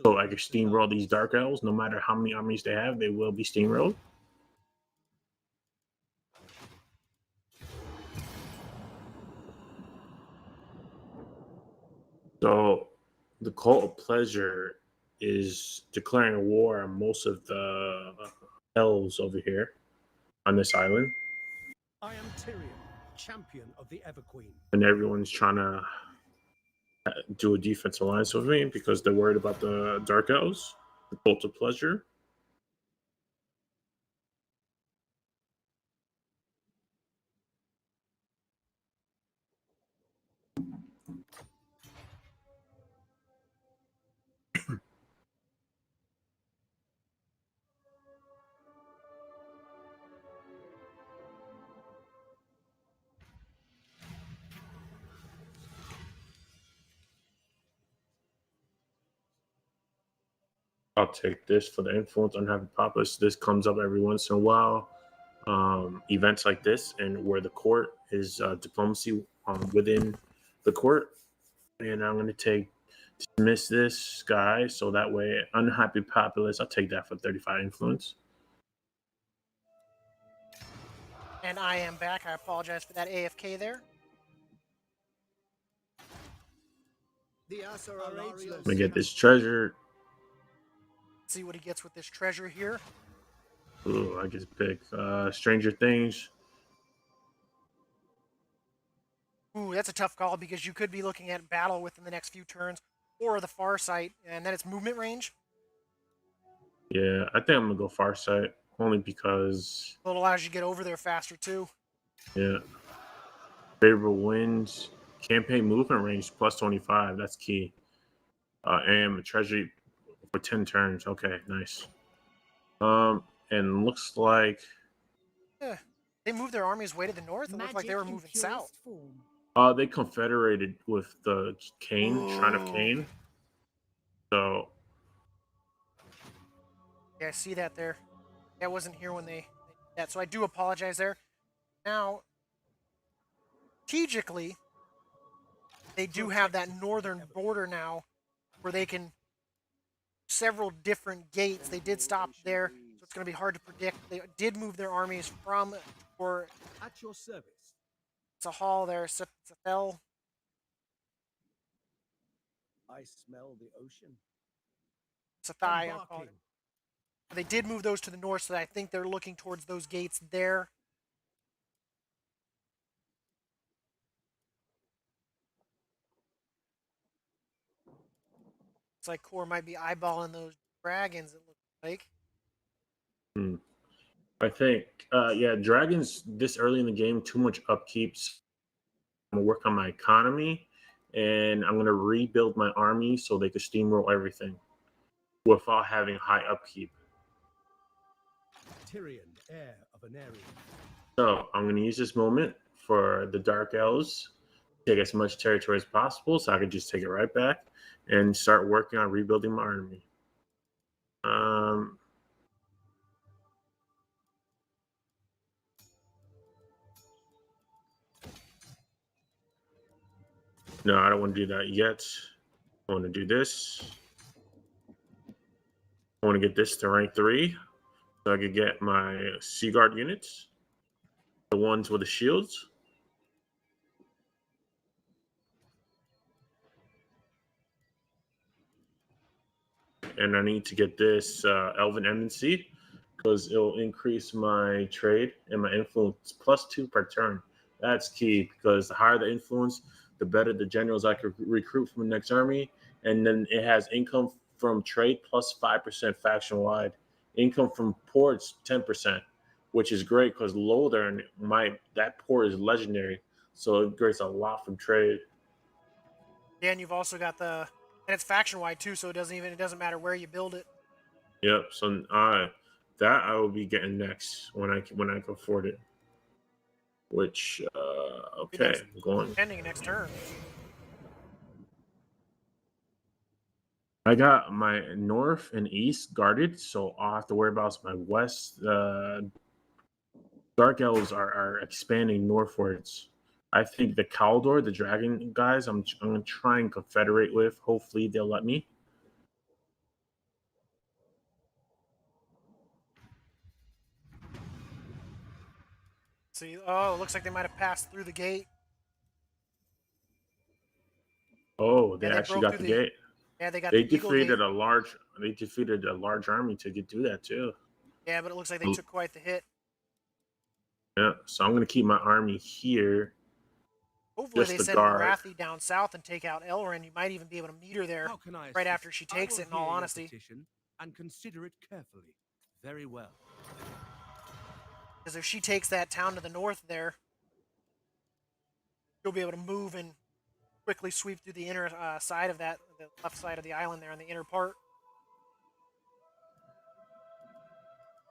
so I can steamroll these dark elves. No matter how many armies they have, they will be steamrolled. So the cult of pleasure is declaring a war on most of the elves over here on this island,
I am Tyrion, champion of the Everqueen.
and everyone's trying to do a defense alliance with me because they're worried about the dark elves, the cult of pleasure. I'll take this for the influence on having populace. This comes up every once in a while. Events like this, and where the court is diplomacy within the court. And I'm going to dismiss this guy so that way unhappy populace. I'll take that for 35 influence.
And I am back. I apologize for that AFK there.
The Asa are ageless.
I'm going to get this treasure.
Let's see what he gets with this treasure here.
Ooh, I get to pick Stranger Things.
Ooh, that's a tough call because you could be looking at battle within the next few turns or the far sight, and then it's movement range.
Yeah, I think I'm going to go Farsight only because.
It allows you to get over there faster too.
Yeah. Favorable wins. Campaign movement range plus 25. That's key. And a treasury for 10 turns. Okay, nice. And looks like
Yeah. They moved their armies way to the north. It looked like they were moving south.
they confederated with the Shrine of Cain. So
yeah, I see that there. I wasn't here when they did that, so I do apologize there. Now, strategically, they do have that northern border now where they can several different gates. They did stop there, so it's going to be hard to predict. They did move their armies from or
at your service.
It's a hall there, Sethel.
I smell the ocean.
Sethai, I'm calling it. They did move those to the north, so I think they're looking towards those gates there. It's like Kor might be eyeballing those dragons, it looks like.
I think, yeah, dragons this early in the game, too much upkeeps. I'm going to work on my economy, and I'm going to rebuild my army so they could steamroll everything without having high upkeep.
Tyrion, heir of an area.
So I'm going to use this moment for the Dark Elves, take as much territory as possible so I can just take it right back and start working on rebuilding my army. No, I don't want to do that yet. I want to do this. I want to get this to rank 3 so I could get my Sea Guard units, the ones with the shields. And I need to get this Elven Embassy because it'll increase my trade and my influence +2 per turn. That's key because the higher the influence, the better the generals I could recruit from the next army. And then it has income from trade +5% faction wide, income from ports 10%, which is great because Lothern that port is legendary, so it gets a lot from trade.
Yeah, and you've also got and it's faction wide too, so it doesn't matter where you build it.
Yep. So that I will be getting next when I can afford it. Which okay, I'm going.
Pending next turn.
I got my north and east guarded, so all I have to worry about is my west. Dark elves are expanding northwards. I think the Kaldor, the dragon guys, I'm gonna try and confederate with. Hopefully they'll let me.
See, oh, it looks like they might have passed through the gate.
Oh, they
And
actually
broke
got
through
the gate.
Yeah, they got
They
the Eagle Gate.
They defeated a large army to do that too.
Yeah, but it looks like they took quite the hit.
Yeah, so I'm gonna keep my army here.
Hopefully
Just
they
the
send
guard.
Wrathy down south and take out Elrin. You might even be able to meet her there
How can I
right
assist?
after she takes
I
it,
will
in all
hear your
honesty.
petition and consider it carefully. Very well.
Because if she takes that town to the north there, she'll be able to move and quickly sweep through the inner side of the left side of the island there on the inner part.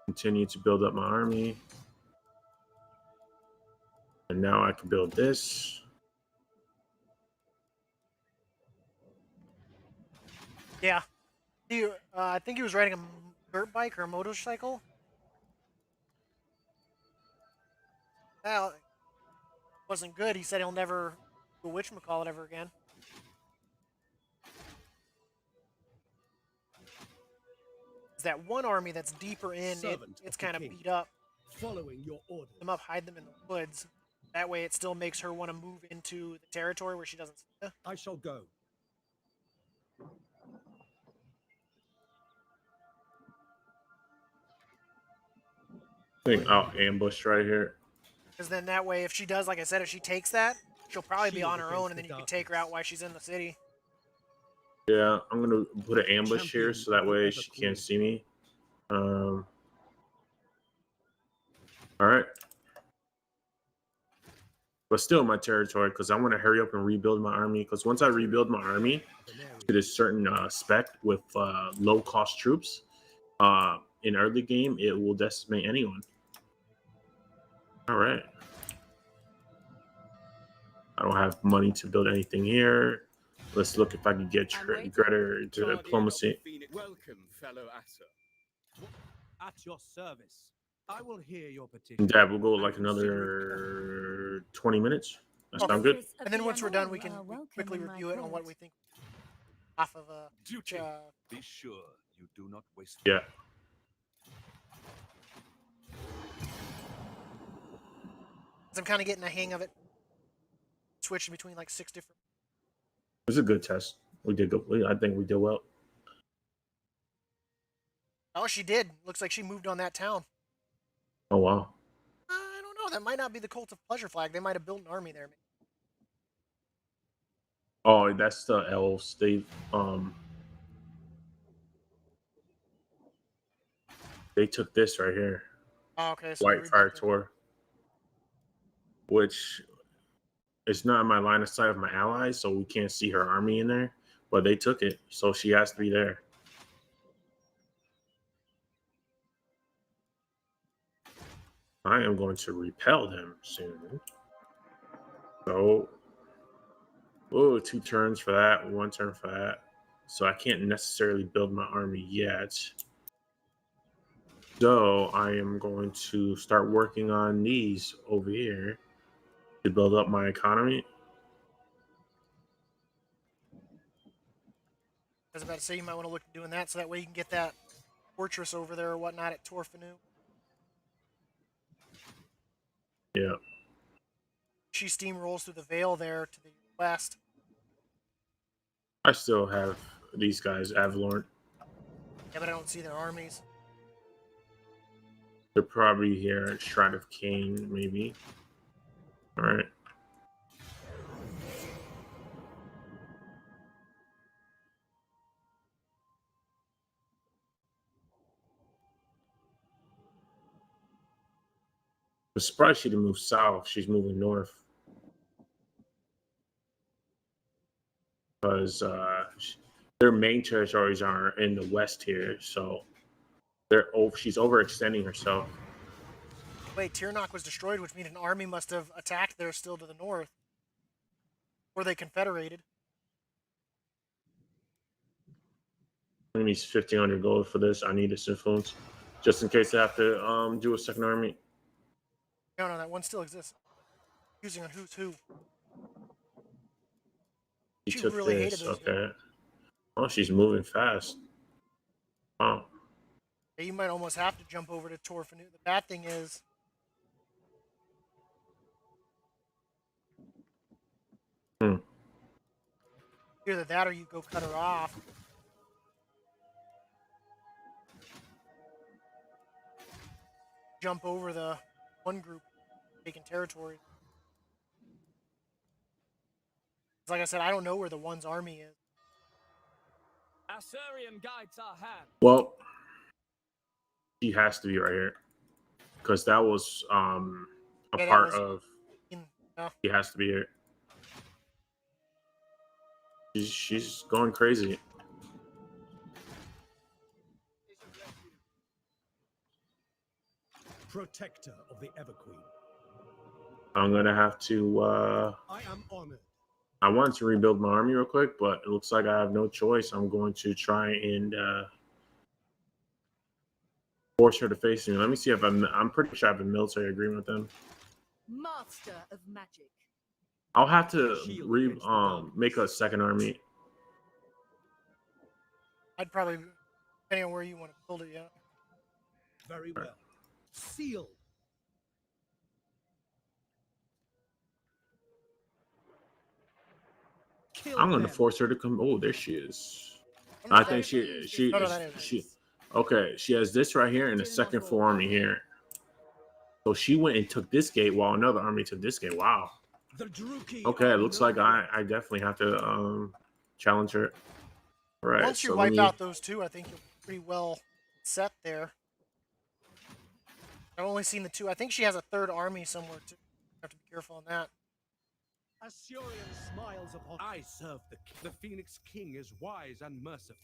Continue to build up my army. And now I can build this.
Yeah. I think he was riding a dirt bike or a motorcycle. Well, wasn't good. He said he'll never do a witchmacallit ever again. That one army that's deeper in, it's kind of beat up.
Following your orders.
Them up, hide them in the woods. That way it still makes her want to move into the territory where she doesn't see you.
I shall go.
I think I'll ambush right here.
Because then that way, if she does, like I said, if she takes that, she'll probably be on her own, and then you can take her out while she's in the city.
Yeah, I'm gonna put an ambush here so that way she can't see me. All right. But still my territory because I want to hurry up and rebuild my army. Because once I rebuild my army to this certain spec with low cost troops in early game, it will decimate anyone. All right. I don't have money to build anything here. Let's look if I can get greater diplomacy.
Welcome, fellow Asser. At your service. I will hear your petition.
Dab, we'll go like another 20 minutes. That sound good?
And then once we're done, we can quickly review it on what we think off of
duty. Be sure you do not waste.
Yeah.
I'm kind of getting a hang of it. Switching between like 6 different.
It was a good test. We did good. I think we did well.
Oh, she did. Looks like she moved on that town.
Oh wow.
I don't know. That might not be the Cult of Pleasure flag. They might have built an army there.
Oh, that's the elves. They took this right here.
Oh, okay. So
White Fire Tour, which is not in my line of sight of my allies, so we can't see her army in there. But they took it, so she has to be there. I am going to repel them soon. So, oh, 2 turns for that, 1 turn for that. So I can't necessarily build my army yet. So I am going to start working on these over here to build up my economy.
I was about to say you might want to look at doing that, so that way you can get that fortress over there or whatnot at Torfanu.
Yeah.
She steamrolls through the Vale there to the west.
I still have these guys, Avalorn.
Yeah, but I don't see their armies.
They're probably here at Shrine of Cain, maybe. All right. I'm surprised she didn't move south. She's moving north. Because their main territories are in the west here, so she's overextending herself.
Wait, Tirnock was destroyed, which means an army must have attacked there still to the north. Or they confederated.
I need 1,500 gold for this. I need this influence. Just in case I have to do a second army.
No, that one still exists. Using on who's who.
She
She
took
really
this.
hated those
Okay. Oh, she's moving fast. Wow.
Yeah, you might almost have to jump over to Torfanu. The bad thing is, either that or you go cut her off. Jump over the one group taking territory. Like I said, I don't know where the one's army is.
Assyrian guides our hand.
Well, she has to be right here. Because that was a
Yeah,
part
was
of... She has to be here. She's going crazy.
Protector of the Everqueen.
I'm going to have to...
I am honored.
I wanted to rebuild my army real quick, but it looks like I have no choice. I'm going to try and force her to face me. Let me see if I'm pretty sure I have a military agreement with them.
Master of magic.
I'll have to make a second army.
I'd probably, depending on where you want to build it, yeah.
Very well. Seal.
I'm going to force her to come. Oh, there she is. I think she. Okay, she has this right here and a second full army here. So she went and took this gate while another army took this gate. Wow. Okay, it looks like I definitely have to challenge her. All right.
Once you wipe out those two, I think you're pretty well set there. I've only seen the two. I think she has a third army somewhere too. You have to be careful on that.
Assyrian smiles upon. I serve the Phoenix King is wise and merciful.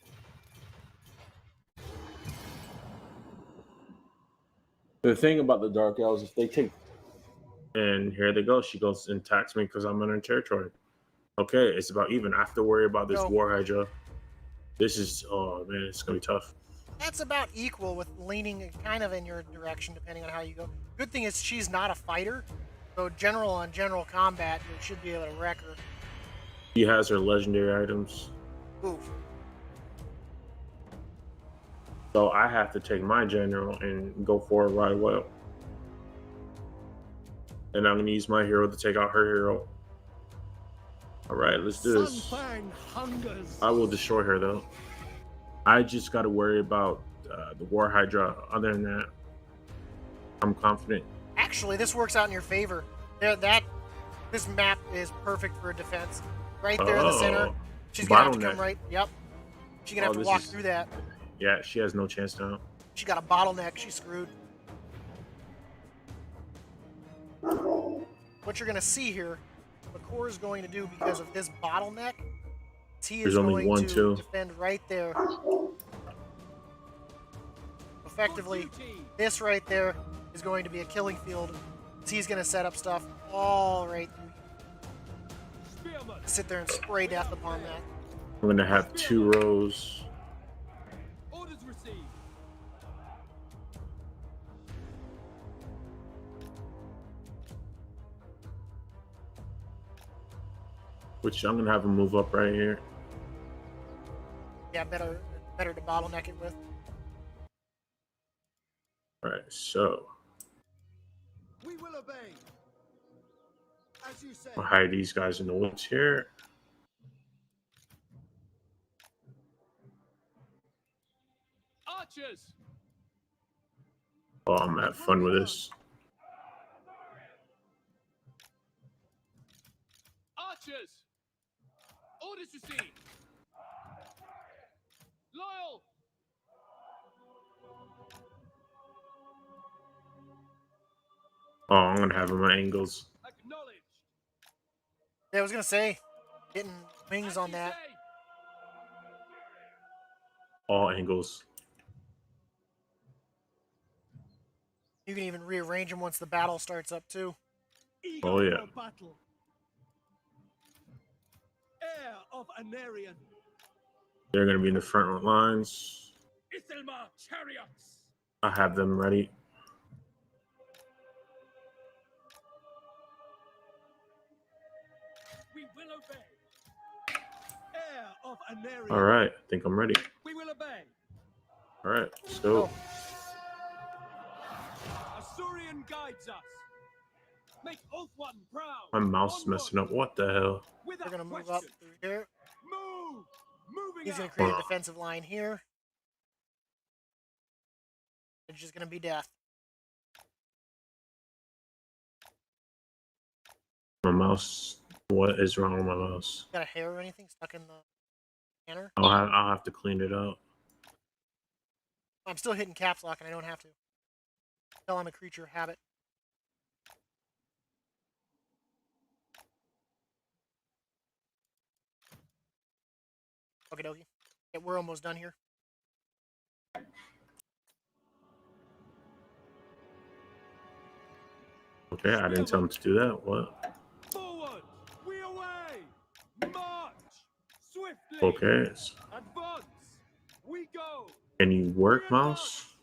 The thing about the Dark Elves, if they take, and here they go, she goes and attacks me because I'm on her territory. Okay, it's about even. I have to worry about this War Hydra. This is, oh man, it's gonna be tough.
That's about equal with leaning kind of in your direction depending on how you go. Good thing is she's not a fighter, so general on general combat, you should be able to wreck her.
She has her legendary items.
Oof.
So I have to take my general and go for it right away. And I'm gonna use my hero to take out her hero. All right, let's do this. I will destroy her though. I just got to worry about the War Hydra. Other than that, I'm confident.
Actually, this works out in your favor. This map is perfect for a defense. Right there in the center. She's gonna have to come right. Yep. She's gonna have to walk through that.
Yeah, she has no chance now.
She got a bottleneck. She's screwed. What you're gonna see here, what Kor is going to do because of this bottleneck, he is going to defend right there. Effectively, this right there is going to be a killing field. He's going to set up stuff all right through. Sit there and spray death upon that.
I'm going to have 2 rows.
Orders received.
Which I'm going to have him move up right here.
Yeah, better to bottleneck it with.
All right, so
We will obey. As you say.
I'll hide these guys in the woods here.
Archers!
Oh, I'm gonna have fun with this.
Archers! Orders received! Loyal!
Oh, I'm gonna have them at angles.
Acknowledged!
Yeah, I was gonna say, getting wings on that.
All angles.
You can even rearrange them once the battle starts up too.
Oh yeah.
Battle. Heir of Anarian.
They're gonna be in the front lines.
Isilmar chariots!
I have them ready.
We will obey.
Heir of Anarian.
All right, I think I'm ready.
We will obey.
All right, let's go.
Asurian guides us! Make Ulthuan proud!
My mouse is messing up. What the hell?
We're gonna move up through here.
Move! Moving
He's gonna
out!
create a defensive line here. It's just gonna be death.
My mouse. What is wrong with my mouse?
Got a hair or anything stuck in the scanner?
I'll have to clean it up.
I'm still hitting caps lock and I don't have to. Tell I'm a creature of habit. Okie dokie. Yeah, we're almost done here.
Okay, I didn't tell him to do that. What?
Forward! We away! March! Swiftly!
Okay.
Advance! We go!
Can you work, mouse?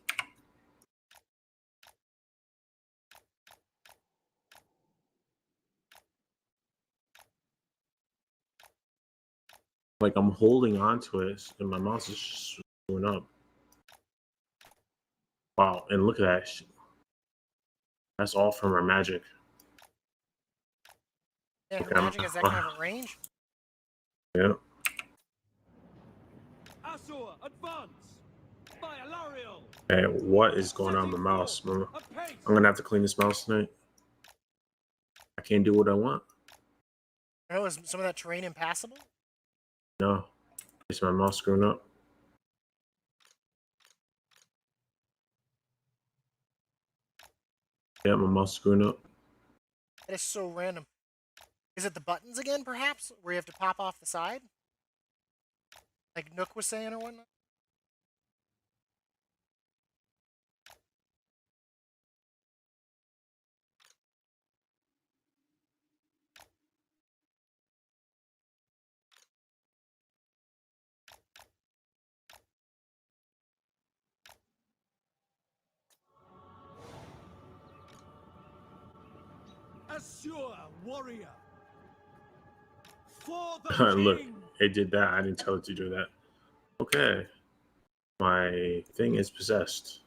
Like I'm holding on to it, and my mouse is just screwing up. Wow, and look at that. That's all from our magic.
Yeah,
Okay,
magic has that kind of a range.
Yeah.
Asur, advance! By Alariel!
Hey, what is going on with my mouse? I'm gonna have to clean this mouse tonight. I can't do what I want.
Oh, is some of that terrain impassable?
No. Is my mouse screwing up? Yeah, my mouse screwing up.
That is so random. Is it the buttons again, perhaps? Where you have to pop off the side? Like Nook was saying or whatnot?
Assure warrior. For the
Look,
king.
it did that. I didn't tell it to do that. Okay. My thing is possessed.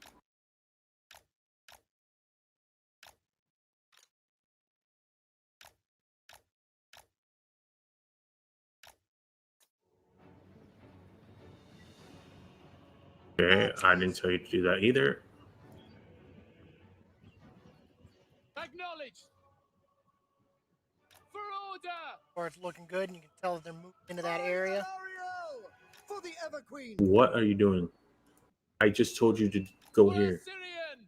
Okay, I didn't tell you to do that either.
Acknowledged! For order!
Or it's looking good and you can tell that they're moving into that area.
For the Ever Queen.
What are you doing? I just told you to go
For
here.
Assyrian!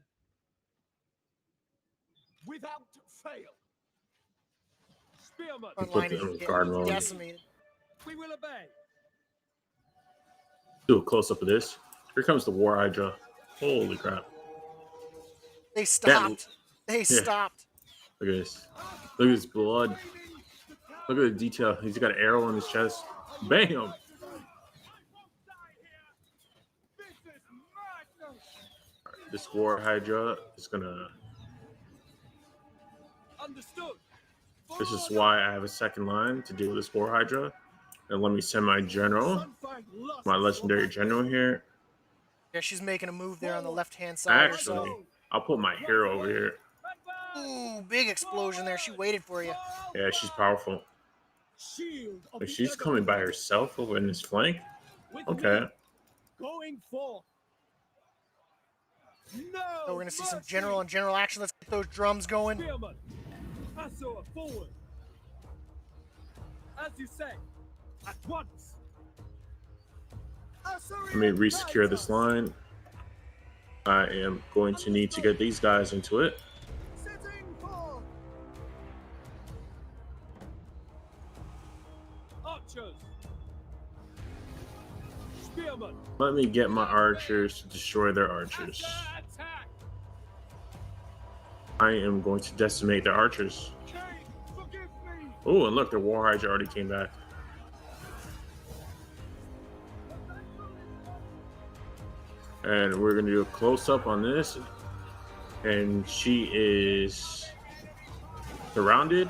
Without fail.
Spearman!
Front
Put
line
them
is
in guard
getting
mode.
decimated.
We will obey.
Do a close up of this. Here comes the War Hydra. Holy crap.
They stopped. They
yeah.
stopped.
Look at this. Look at his blood. Look at the detail. He's got an arrow on his chest. Bam! This War Hydra is gonna.
Understood!
This is why I have a second line to deal with this War Hydra. And let me send my general, my legendary general here.
Yeah, she's making a move there on the left-hand side
Actually,
herself.
I'll put my hero over here.
Ooh, big explosion there. She waited for you.
Yeah, she's powerful. But she's coming by herself over in this flank. Okay.
Going forth. No.
So we're gonna see some general on general action. Let's get those drums going.
Spearman. Asura forward. As you say. At once.
Let me re-secure this line. I am going to need to get these guys into it.
Sitting forth. Archers. Spearman.
Let me get my archers to destroy their archers. I am going to decimate their archers. Oh, and look, the War Hydra already came back. And we're going to do a close-up on this. And she is surrounded.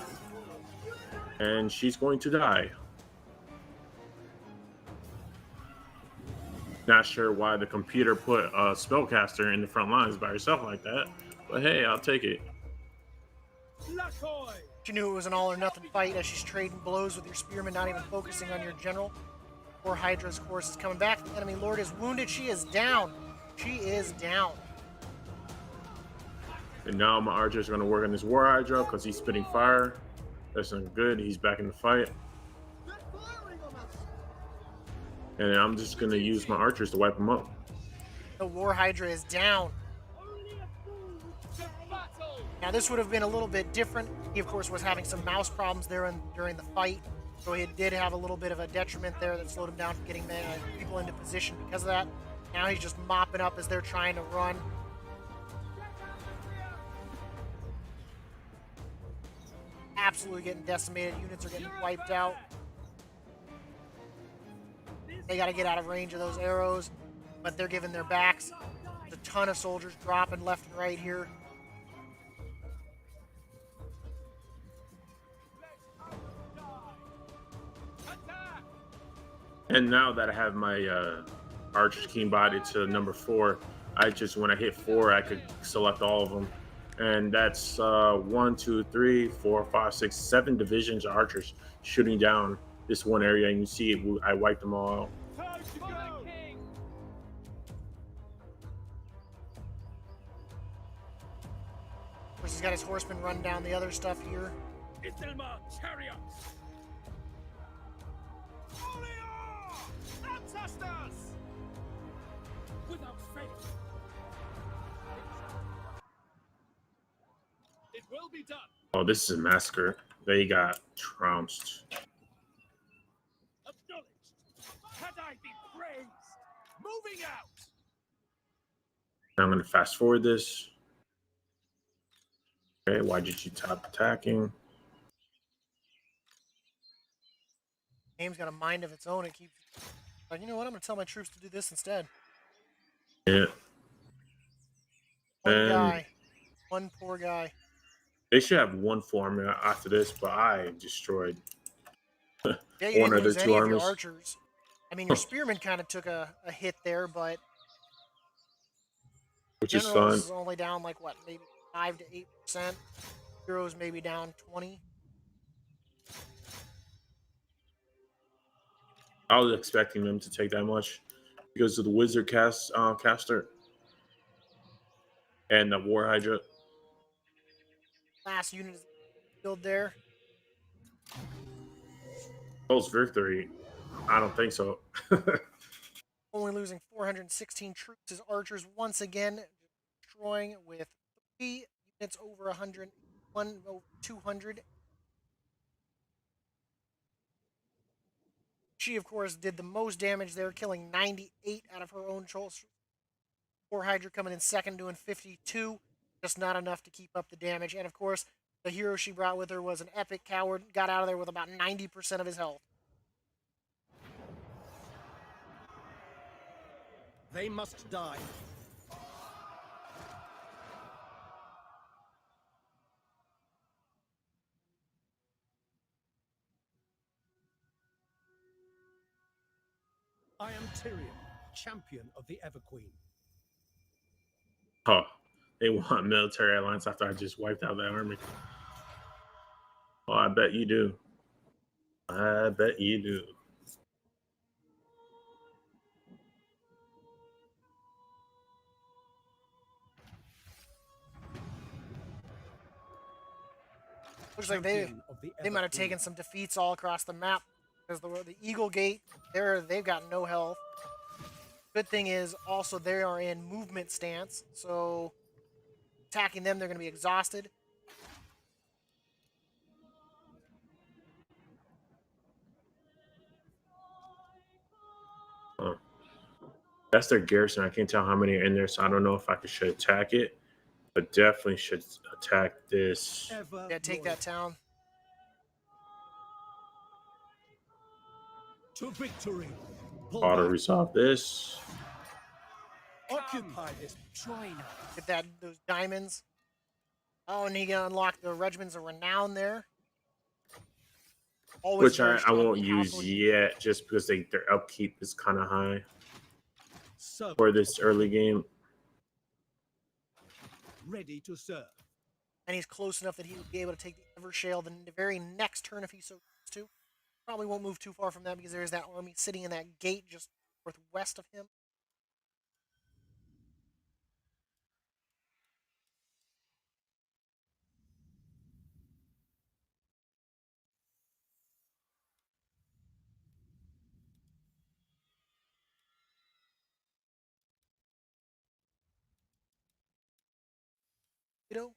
And she's going to die. Not sure why the computer put a spellcaster in the front lines by herself like that. But hey, I'll take it.
She knew it was an all-or-nothing fight as she's trading blows with your spearman, not even focusing on your general. Poor Hydra's course is coming back. The enemy lord is wounded. She is down. She is down.
And now my archers are going to work on this War Hydra because he's spitting fire. That's not good. He's back in the fight. And I'm just going to use my archers to wipe him up.
The War Hydra is down. Now this would have been a little bit different. He of course was having some mouse problems there during the fight, so he did have a little bit of a detriment there that slowed him down from getting people into position because of that. Now he's just mopping up as they're trying to run. Absolutely getting decimated. Units are getting wiped out. They got to get out of range of those arrows, but they're giving their backs. There's a ton of soldiers dropping left and right here.
And now that I have my archers keen body to number 4, I just, when I hit 4, I could select all of them. And that's 1, 2, 3, 4, 5, 6, 7 divisions of archers shooting down this one area. And you see it, I wiped them all out.
Of course, he's got his horsemen run down the other stuff here.
Isilmar chariots! Ancestors! Without faith, it will be done.
Oh, this is a massacre. They got trounced.
Acknowledged. Had I been praised. Moving out.
Now I'm going to fast forward this. Okay, why did you stop attacking?
Game's got a mind of its own. It keeps like, you know what? I'm going to tell my troops to do this instead.
Yeah.
One
And
guy. One poor guy.
they should have one full army after this, but I destroyed
Yeah, you
one
didn't
of the
lose
two
any of
armies.
your archers. I mean, your spearmen kind of took a hit there, but
Which is fun.
generals only down like what, maybe 5 to 8%. Heroes maybe down 20.
I was expecting them to take that much because of the wizard caster and the War Hydra.
Last unit is killed there.
Post victory, I don't think so.
Only losing 416 troops. His archers once again destroying with 3 units over 100, 1 over 200. She, of course, did the most damage there, killing 98 out of her own trolls. War Hydra coming in second, doing 52. Just not enough to keep up the damage. And, of course, the hero she brought with her was an epic coward. Got out of there with about 90% of his health.
They must die. Tyrion, champion of the Everqueen.
Oh, they want military alliance after I just wiped out that army. Oh, I bet you do. I bet you do.
Looks like they might have taken some defeats all across the map because the Eagle Gate, they've got no health. Good thing is also they are in movement stance, so attacking them they're going to be exhausted.
Oh. That's their garrison. I can't tell how many are in there, so I don't know if I should attack it, but definitely should attack this.
Yeah, take that town.
To victory.
Auto resolve this.
Occupy this. Join us.
Get those diamonds. Oh, and he can unlock the regiments of renown there. Always
Which I won't use yet, just because their upkeep is kind of high for this early game.
Ready to serve.
And he's close enough that he would be able to take the Evershale the very next turn if he so chooses to. Probably won't move too far from that because there's that army sitting in that gate just northwest of him. You know?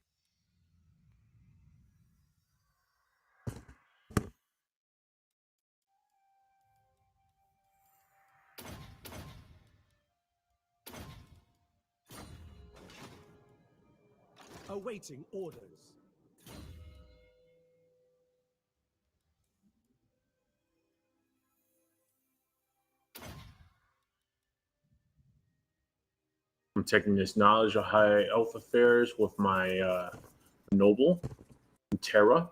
Awaiting orders.
I'm taking this knowledge of high elf affairs with my noble, Terra.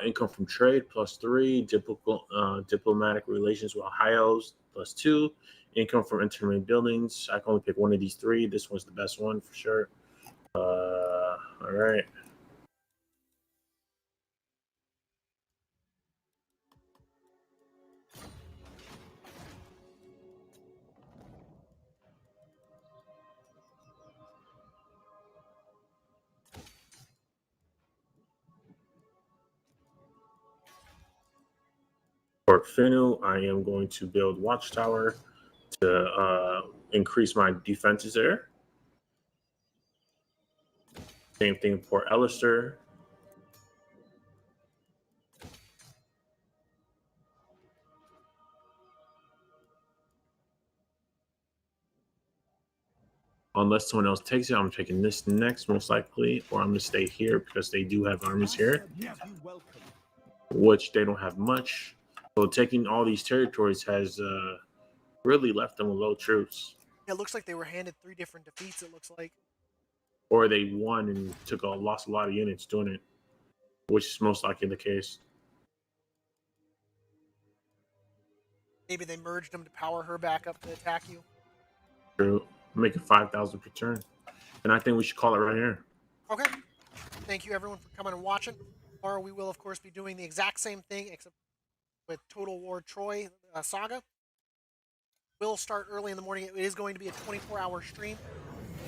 Income from trade +3, diplomatic relations with high elves +2, income from intermarine buildings. I can only pick one of these three. This one's the best one for sure. All right. For Finu, I am going to build Watchtower to increase my defenses there. Same thing for Elister. Unless someone else takes it, I'm taking this next, most likely, or I'm going to stay here because they do have armies here, which they don't have much. So taking all these territories has really left them with low troops.
It looks like they were handed 3 different defeats, it looks like.
Or they won and lost a lot of units doing it, which is most likely the case.
Maybe they merged them to power her back up to attack you.
True. Make it 5,000 per turn. And I think we should call it right here.
Okay. Thank you, everyone, for coming and watching. Tomorrow we will, of course, be doing the exact same thing, except with Total War Troy Saga. We'll start early in the morning. It is going to be a 24-hour stream.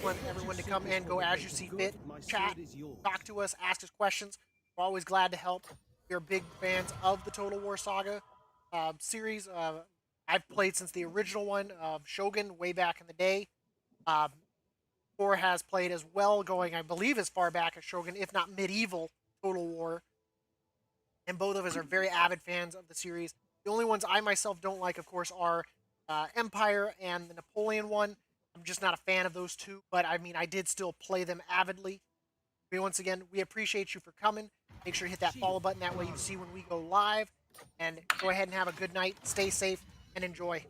I want everyone to come and go as you see fit. Chat, talk to us, ask us questions. We're always glad to help. We are big fans of the Total War Saga series. I've played since the original one of Shogun way back in the day. Thor has played as well, going, I believe, as far back as Shogun, if not medieval Total War. And both of us are very avid fans of the series. The only ones I myself don't like, of course, are Empire and the Napoleon one. I'm just not a fan of those two, but I mean, I did still play them avidly. Once again, we appreciate you for coming. Make sure to hit that follow button. That way you see when we go live. And go ahead and have a good night. Stay safe and enjoy.